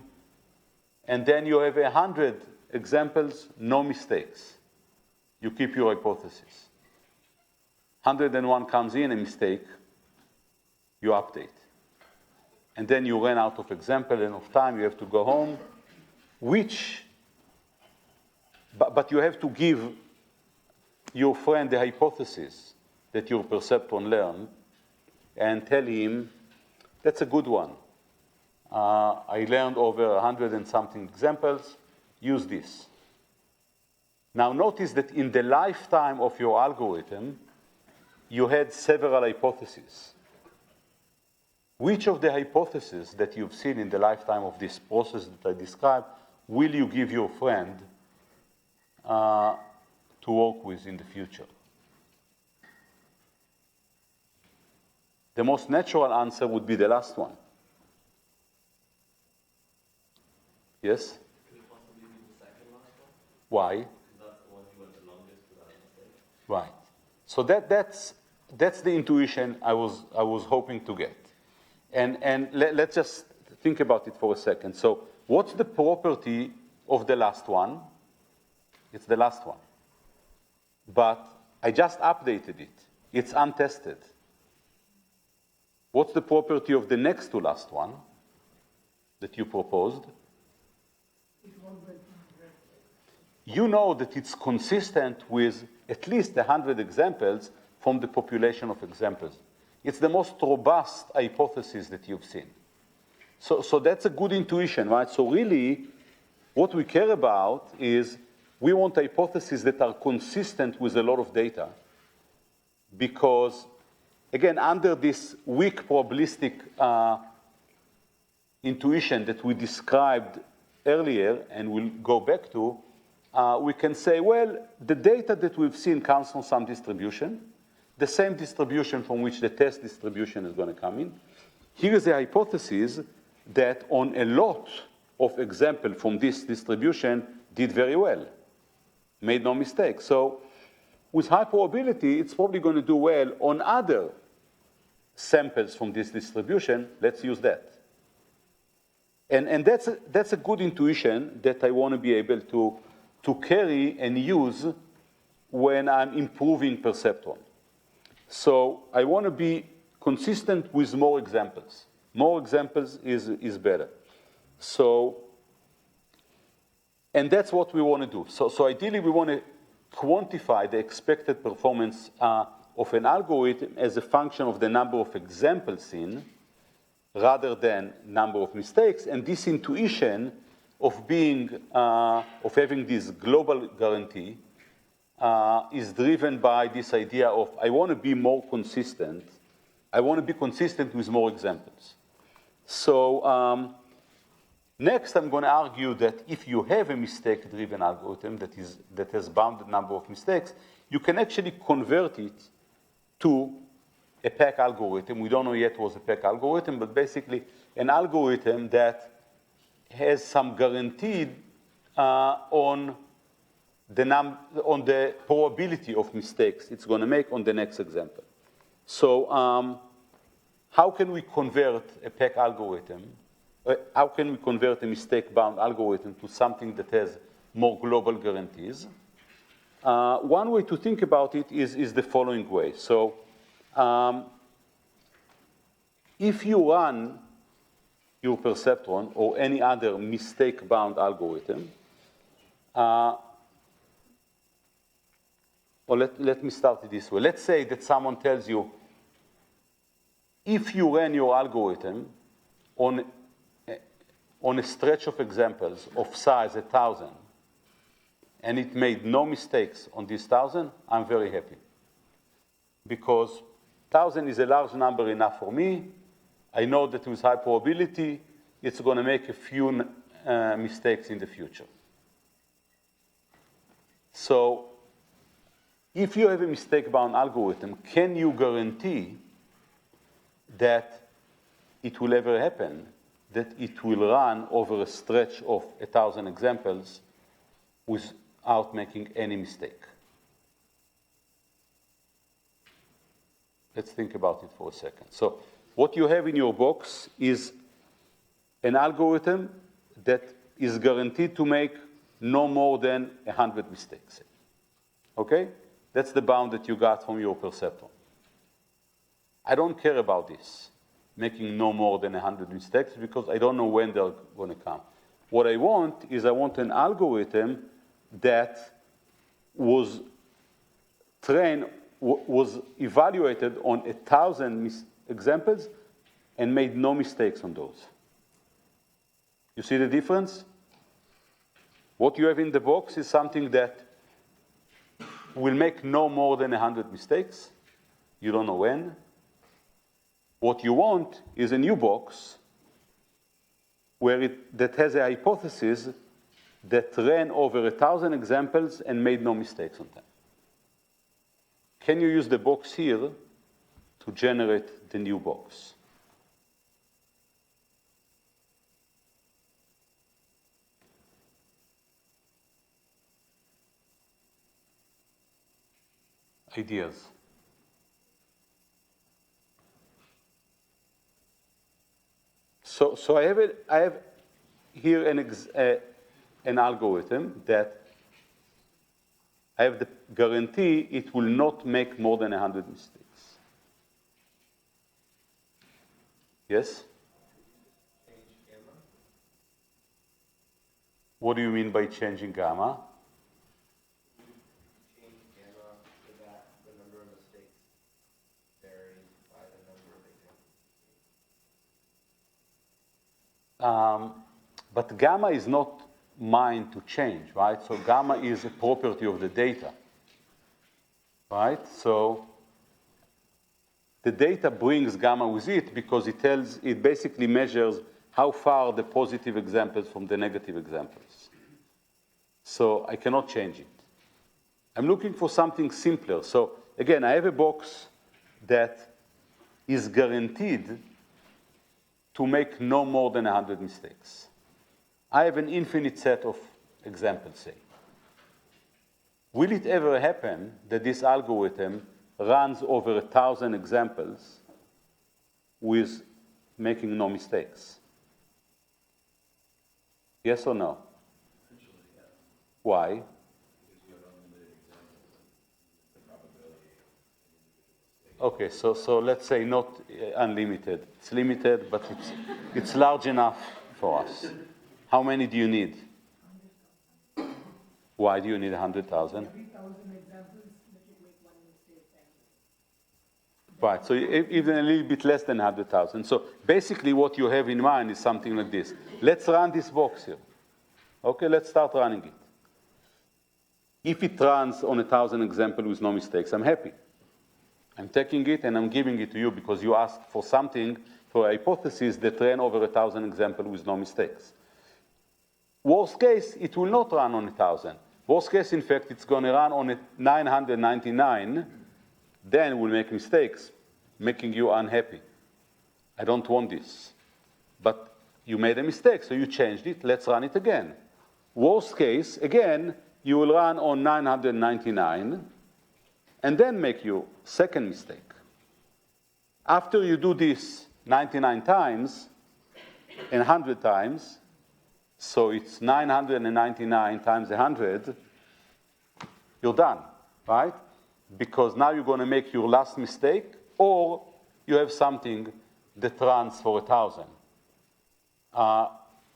And then you have 100 examples, no mistakes. You keep your hypothesis. 101 comes in, a mistake. You update. And then you ran out of example and of time, you have to go home. But you have to give your friend the hypothesis that your Perceptron learned and tell him, that's a good one. I learned over 100 and something examples, use this. Now notice that in the lifetime of your algorithm, you had several hypotheses. Which of the hypotheses that you've seen in the lifetime of this process that I described will you give your friend to work with in the future? The most natural answer would be the last one. Yes? Could it possibly be the second last one? Why? Because that's the one you went the longest without a mistake. Right. So that's the intuition I was hoping to get. And let's just think about it for a second. So what's the property of the last one? It's the last one. But I just updated it. It's untested. What's the property of the next to last one that you proposed? You know that it's consistent with at least 100 examples from the population of examples. It's the most robust hypothesis that you've seen. So that's a good intuition, right? So really, what we care about is we want hypotheses that are consistent with a lot of data because, again, under this weak probabilistic intuition that we described earlier and we'll go back to, we can say, well, the data that we've seen comes from some distribution, the same distribution from which the test distribution is going to come in. Here is a hypothesis that on a lot of examples from this distribution did very well, made no mistake. So with high probability, it's probably going to do well on other samples from this distribution. Let's use that. And that's a good intuition that I want to be able to carry and use when I'm improving Perceptron. So I want to be consistent with more examples. More examples is better. So, and that's what we want to do. So ideally, we want to quantify the expected performance of an algorithm as a function of the number of examples seen rather than number of mistakes. And this intuition of being, of having this global guarantee is driven by this idea of I want to be more consistent. I want to be consistent with more examples. So next, I'm going to argue that if you have a mistake-driven algorithm that has bounded number of mistakes, you can actually convert it to a pack algorithm. We don't know yet what's a pack algorithm, but basically an algorithm that has some guaranteed on the probability of mistakes it's going to make on the next example. So how can we convert a pack algorithm? How can we convert a mistake-bound algorithm to something that has more global guarantees? One way to think about it is the following way. So if you run your Perceptron or any other mistake-bound algorithm, or let me start it this way. Let's say that someone tells you, if you ran your algorithm on a stretch of examples of size 1,000, and it made no mistakes on this 1,000, I'm very happy. Because 1,000 is a large number enough for me. I know that with high probability, it's going to make a few mistakes in the future. So if you have a mistake-bound algorithm, can you guarantee that it will ever happen, that it will run over a stretch of 1,000 examples without making any mistake? Let's think about it for a second. So what you have in your box is an algorithm that is guaranteed to make no more than 100 mistakes. Okay? That's the bound that you got from your Perceptron. I don't care about this, making no more than 100 mistakes, because I don't know when they're going to come. What I want is I want an algorithm that was trained, was evaluated on 1,000 examples and made no mistakes on those. You see the difference? What you have in the box is something that will make no more than 100 mistakes. You don't know when. What you want is a new box that has a hypothesis that ran over 1,000 examples and made no mistakes on them. Can you use the box here to generate the new box? Ideas? So I have here an algorithm that I have the guarantee it will not make more than 100 mistakes. Yes? Change gamma. What do you mean by changing gamma? Change gamma so that the number of mistakes varies by the number of examples. But gamma is not mine to change, right? So gamma is a property of the data, right? So the data brings gamma with it because it basically measures how far the positive examples from the negative examples. So I cannot change it. I'm looking for something simpler. So again, I have a box that is guaranteed to make no more than 100 mistakes. I have an infinite set of examples, say. Will it ever happen that this algorithm runs over 1,000 examples with making no mistakes? Yes or no? Essentially, yes. Why? Because you have unlimited examples and the probability of Okay, so let's say not unlimited. It's limited, but it's large enough for us. How many do you need? Why do you need 100,000? Every 1,000 examples that you make one mistake. Right, so even a little bit less than 100,000. So basically what you have in mind is something like this. Let's run this box here. Okay, let's start running it. If it runs on 1,000 examples with no mistakes, I'm happy. I'm taking it and I'm giving it to you because you asked for something, for a hypothesis that ran over 1,000 examples with no mistakes. Worst case, it will not run on 1,000. Worst case, in fact, it's going to run on 999, then we'll make mistakes, making you unhappy. I don't want this. But you made a mistake, so you changed it, let's run it again. Worst case, again, you will run on 999, and then make your second mistake. After you do this 99 times and 100 times, so it's 999 times 100, you're done, right? Because now you're going to make your last mistake, or you have something that runs for 1,000.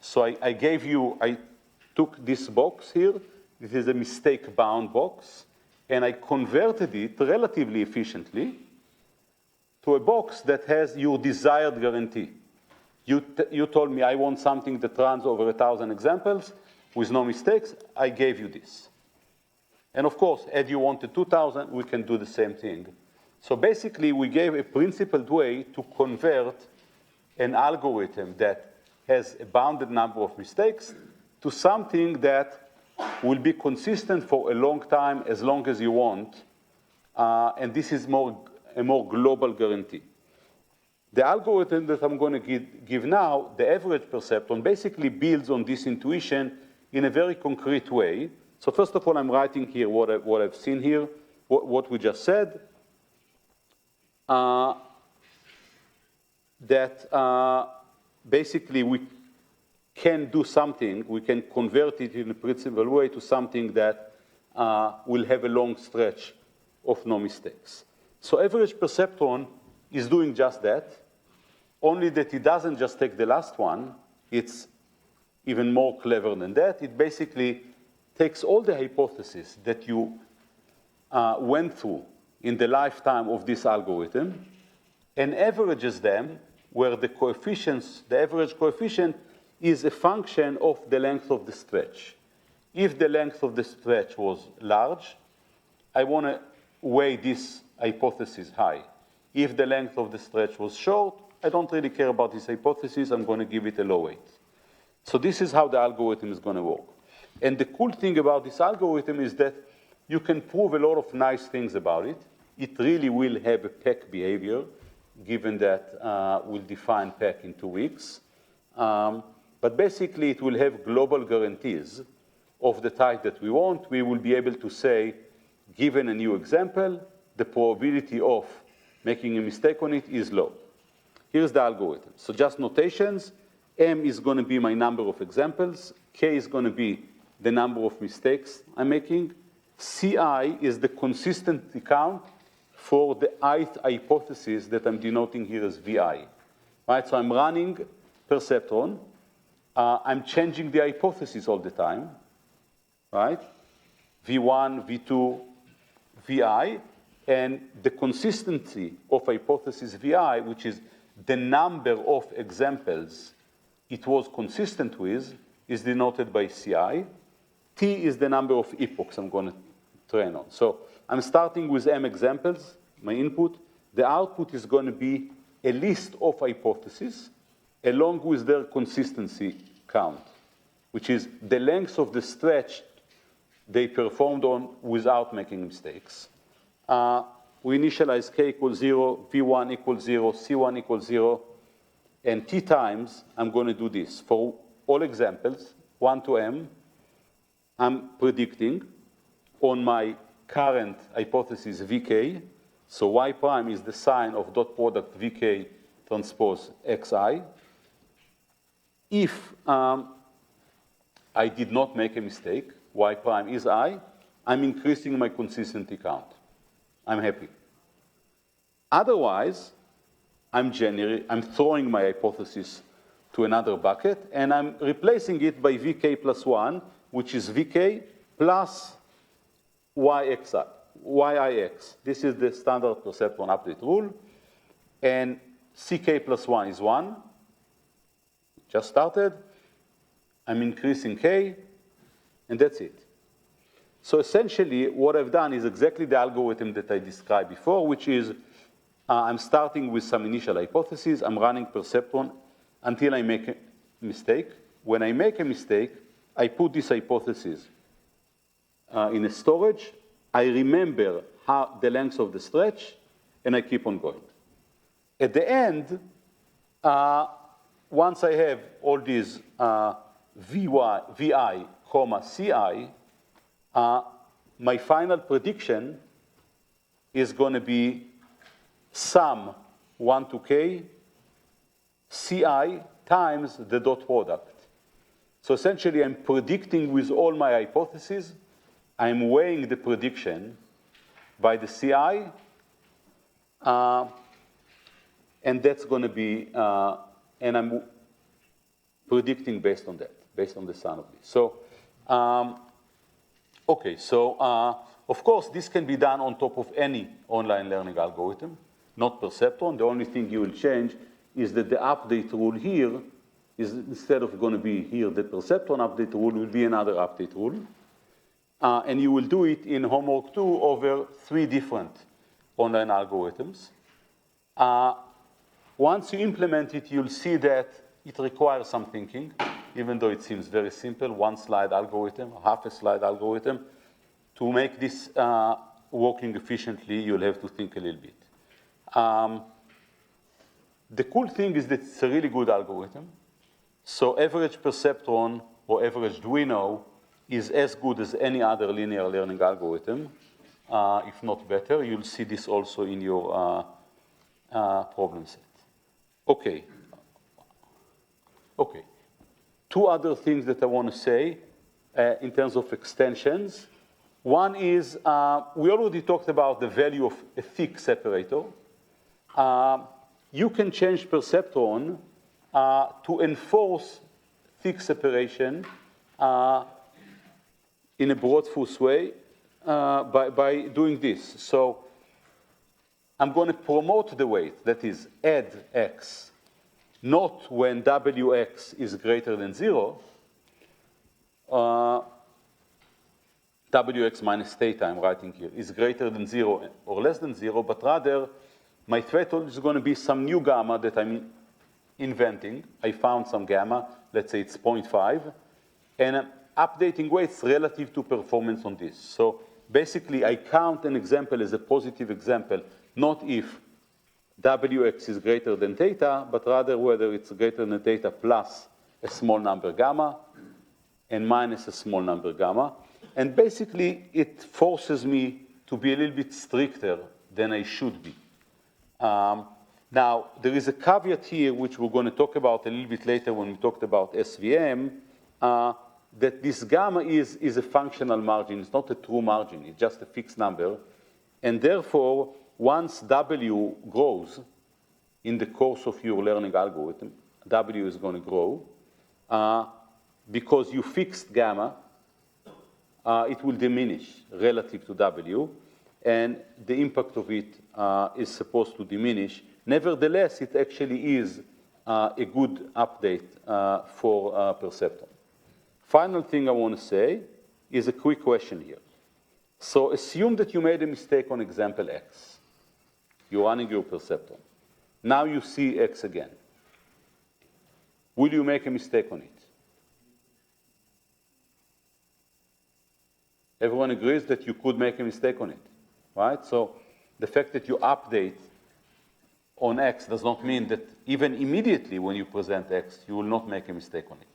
So I took this box here. This is a mistake-bound box, and I converted it relatively efficiently to a box that has your desired guarantee. You told me I want something that runs over 1,000 examples with no mistakes. I gave you this. And of course, had you wanted 2,000, we can do the same thing. So basically, we gave a principled way to convert an algorithm that has a bounded number of mistakes to something that will be consistent for a long time, as long as you want. And this is a more global guarantee. The algorithm that I'm going to give now, the average perceptron, basically builds on this intuition in a very concrete way. So first of all, I'm writing here what I've seen here, what we just said. That basically we can do something, we can convert it in a principled way to something that will have a long stretch of no mistakes. So average perceptron is doing just that, only that it doesn't just take the last one, it's even more clever than that. It basically takes all the hypotheses that you went through in the lifetime of this algorithm and averages them where the coefficients, the average coefficient is a function of the length of the stretch. If the length of the stretch was large, I want to weigh this hypothesis high. If the length of the stretch was short, I don't really care about this hypothesis, I'm going to give it a low weight. So this is how the algorithm is going to work. And the cool thing about this algorithm is that you can prove a lot of nice things about it. It really will have a PEC behavior, given that we'll define PEC in 2 weeks. But basically, it will have global guarantees of the type that we want. We will be able to say, given a new example, the probability of making a mistake on it is low. Here's the algorithm. So just notations. M is going to be my number of examples. K is going to be the number of mistakes I'm making. CI is the consistency count for the ith hypothesis that I'm denoting here as VI. Right? So I'm running Perceptron. I'm changing the hypothesis all the time. Right? V1, V2, VI. And the consistency of hypothesis VI, which is the number of examples it was consistent with, is denoted by CI. T is the number of epochs I'm going to train on. So I'm starting with M examples, my input. The output is going to be a list of hypotheses along with their consistency count, which is the length of the stretch they performed on without making mistakes. We initialize K equals 0, V1 equals 0, C1 equals 0, and T times, I'm going to do this. For all examples, 1 to M, I'm predicting on my current hypothesis VK, so Y prime is the sign of dot product VK transpose XI. If I did not make a mistake, Y prime is I, I'm increasing my consistency count. I'm happy. Otherwise, I'm throwing my hypothesis to another bucket, and I'm replacing it by VK plus 1, which is VK plus YIX. This is the standard Perceptron update rule. And CK plus 1 is 1. Just started. I'm increasing K, and that's it. So essentially, what I've done is exactly the algorithm that I described before, which is I'm starting with some initial hypotheses. I'm running Perceptron until I make a mistake. When I make a mistake, I put this hypothesis in a storage. I remember the length of the stretch, and I keep on going. At the end, once I have all these VI, CI, my final prediction is going to be sum 1 to K CI times the dot product. So essentially, I'm predicting with all my hypotheses. I'm weighing the prediction by the CI, and that's going to be, and I'm predicting based on that, based on the sum of this. So, okay, so of course, this can be done on top of any online learning algorithm, not Perceptron. The only thing you will change is that the update rule here is, instead of going to be here, the Perceptron update rule will be another update rule. And you will do it in homework 2 over 3 different online algorithms. Once you implement it, you'll see that it requires some thinking, even though it seems very simple, 1 slide algorithm, half a slide algorithm. To make this working efficiently, you'll have to think a little bit. The cool thing is that it's a really good algorithm. So average Perceptron or average Duino is as good as any other linear learning algorithm, if not better. You'll see this also in your problem set. Okay. Okay. 2 other things that I want to say in terms of extensions. One is, we already talked about the value of a thick separator. You can change Perceptron to enforce thick separation in a broad-force way by doing this. So I'm going to promote the weight, that is, add x, not when wx is greater than 0, wx minus theta, I'm writing here, is greater than 0 or less than 0, but rather my threshold is going to be some new gamma that I'm inventing. I found some gamma, let's say it's 0.5, and updating weights relative to performance on this. So basically, I count an example as a positive example, not if Wx is greater than theta, but rather whether it's greater than theta plus a small number gamma and minus a small number gamma. And basically, it forces me to be a little bit stricter than I should be. Now, there is a caveat here, which we're going to talk about a little bit later when we talked about SVM, that this gamma is a functional margin. It's not a true margin. It's just a fixed number. And therefore, once W grows in the course of your learning algorithm, W is going to grow. Because you fixed gamma, it will diminish relative to W, and the impact of it is supposed to diminish. Nevertheless, it actually is a good update for Perceptron. Final thing I want to say is a quick question here. So assume that you made a mistake on example X. You're running your Perceptron. Now you see X again. Will you make a mistake on it? Everyone agrees that you could make a mistake on it, right? So the fact that you update on X does not mean that even immediately when you present X, you will not make a mistake on it.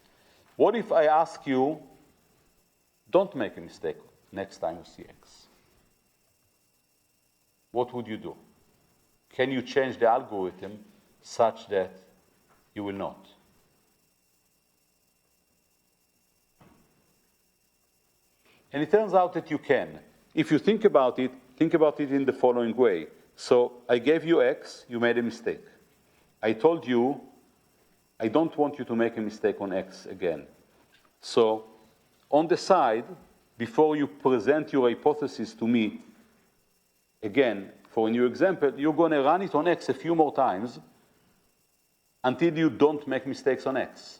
What if I ask you, don't make a mistake next time you see X? What would you do? Can you change the algorithm such that you will not? And it turns out that you can. If you think about it in the following way. So I gave you X, you made a mistake. I told you, I don't want you to make a mistake on X again. So on the side, before you present your hypothesis to me, again, for a new example, you're going to run it on X a few more times until you don't make mistakes on X.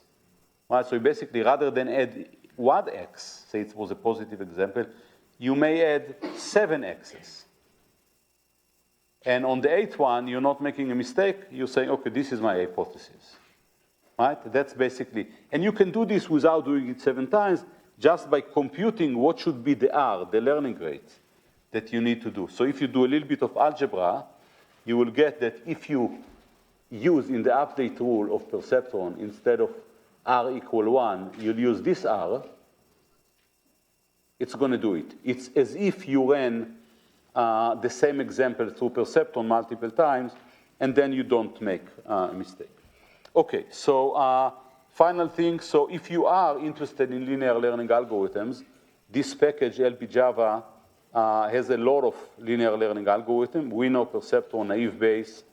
Right? So basically, rather than add one X, say it was a positive example, you may add 7 X's. And on the 8th one, you're not making a mistake. You're saying, okay, this is my hypothesis. Right? That's basically, and you can do this without doing it 7 times, just by computing what should be the R, the learning rate, that you need to do. So if you do a little bit of algebra, you will get that if you use in the update rule of Perceptron, instead of R equal 1, you'll use this R, it's going to do it. It's as if you ran the same example through Perceptron multiple times, and then you don't make a mistake. Okay, so final thing. So if you are interested in linear learning algorithms, this package, LP-Java, has a lot of linear learning algorithms. We know Perceptron, naive Bayes,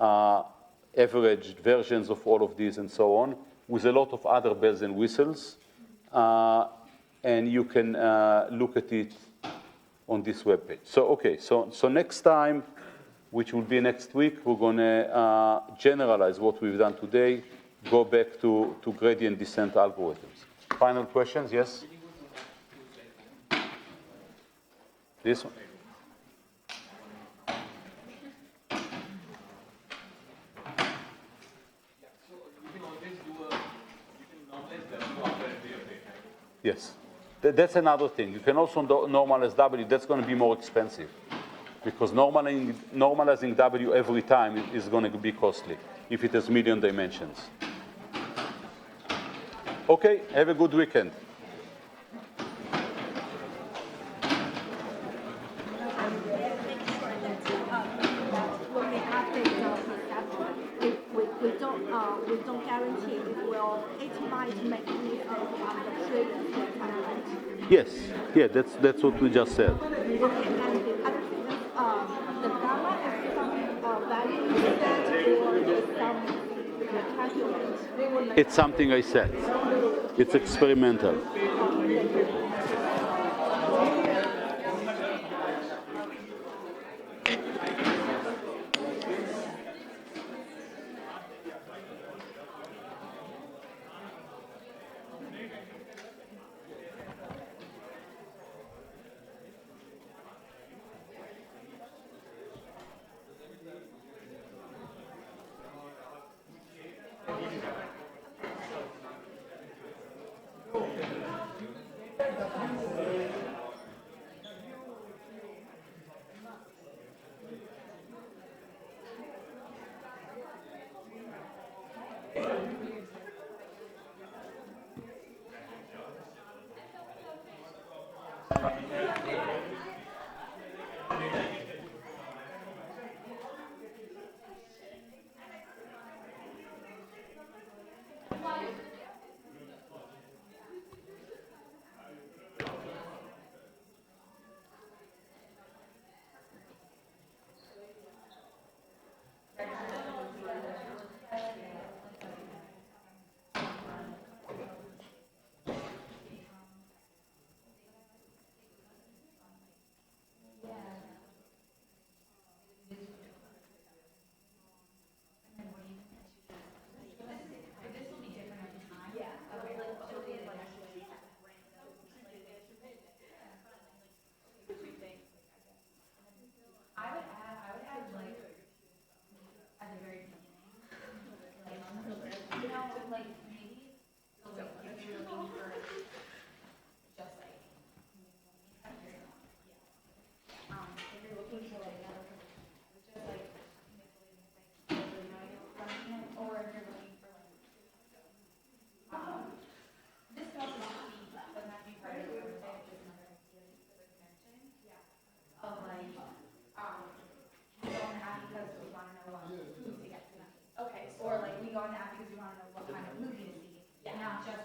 averaged versions of all of these, and so on, with a lot of other bells and whistles. And you can look at it on this webpage. So, okay, so next time, which will be next week, we're going to generalize what we've done today, go back to gradient descent algorithms. Final questions? Yes? This one? Yes. That's another thing. You can also normalize W. That's going to be more expensive because normalizing W every time is going to be costly if it has million dimensions. Okay, have a good weekend. We don't guarantee it might make mistakes on the previous experiment. Yes, yeah, that's what we just said. Okay, and the other thing is, the gamma is some value set or is some calculate? It's something I said. It's experimental. like, maybe, so like, if you're looking for just like, if you're looking for like another position, it's just like miscellaneous, like, or if you're looking for like, this can also not be, doesn't have to be part of the word, but just another idea that you could like mention, of like, we go on the app because we want to know what food to get tonight. Okay. Or like, we go on the app because we want to know what kind of movie to see, not just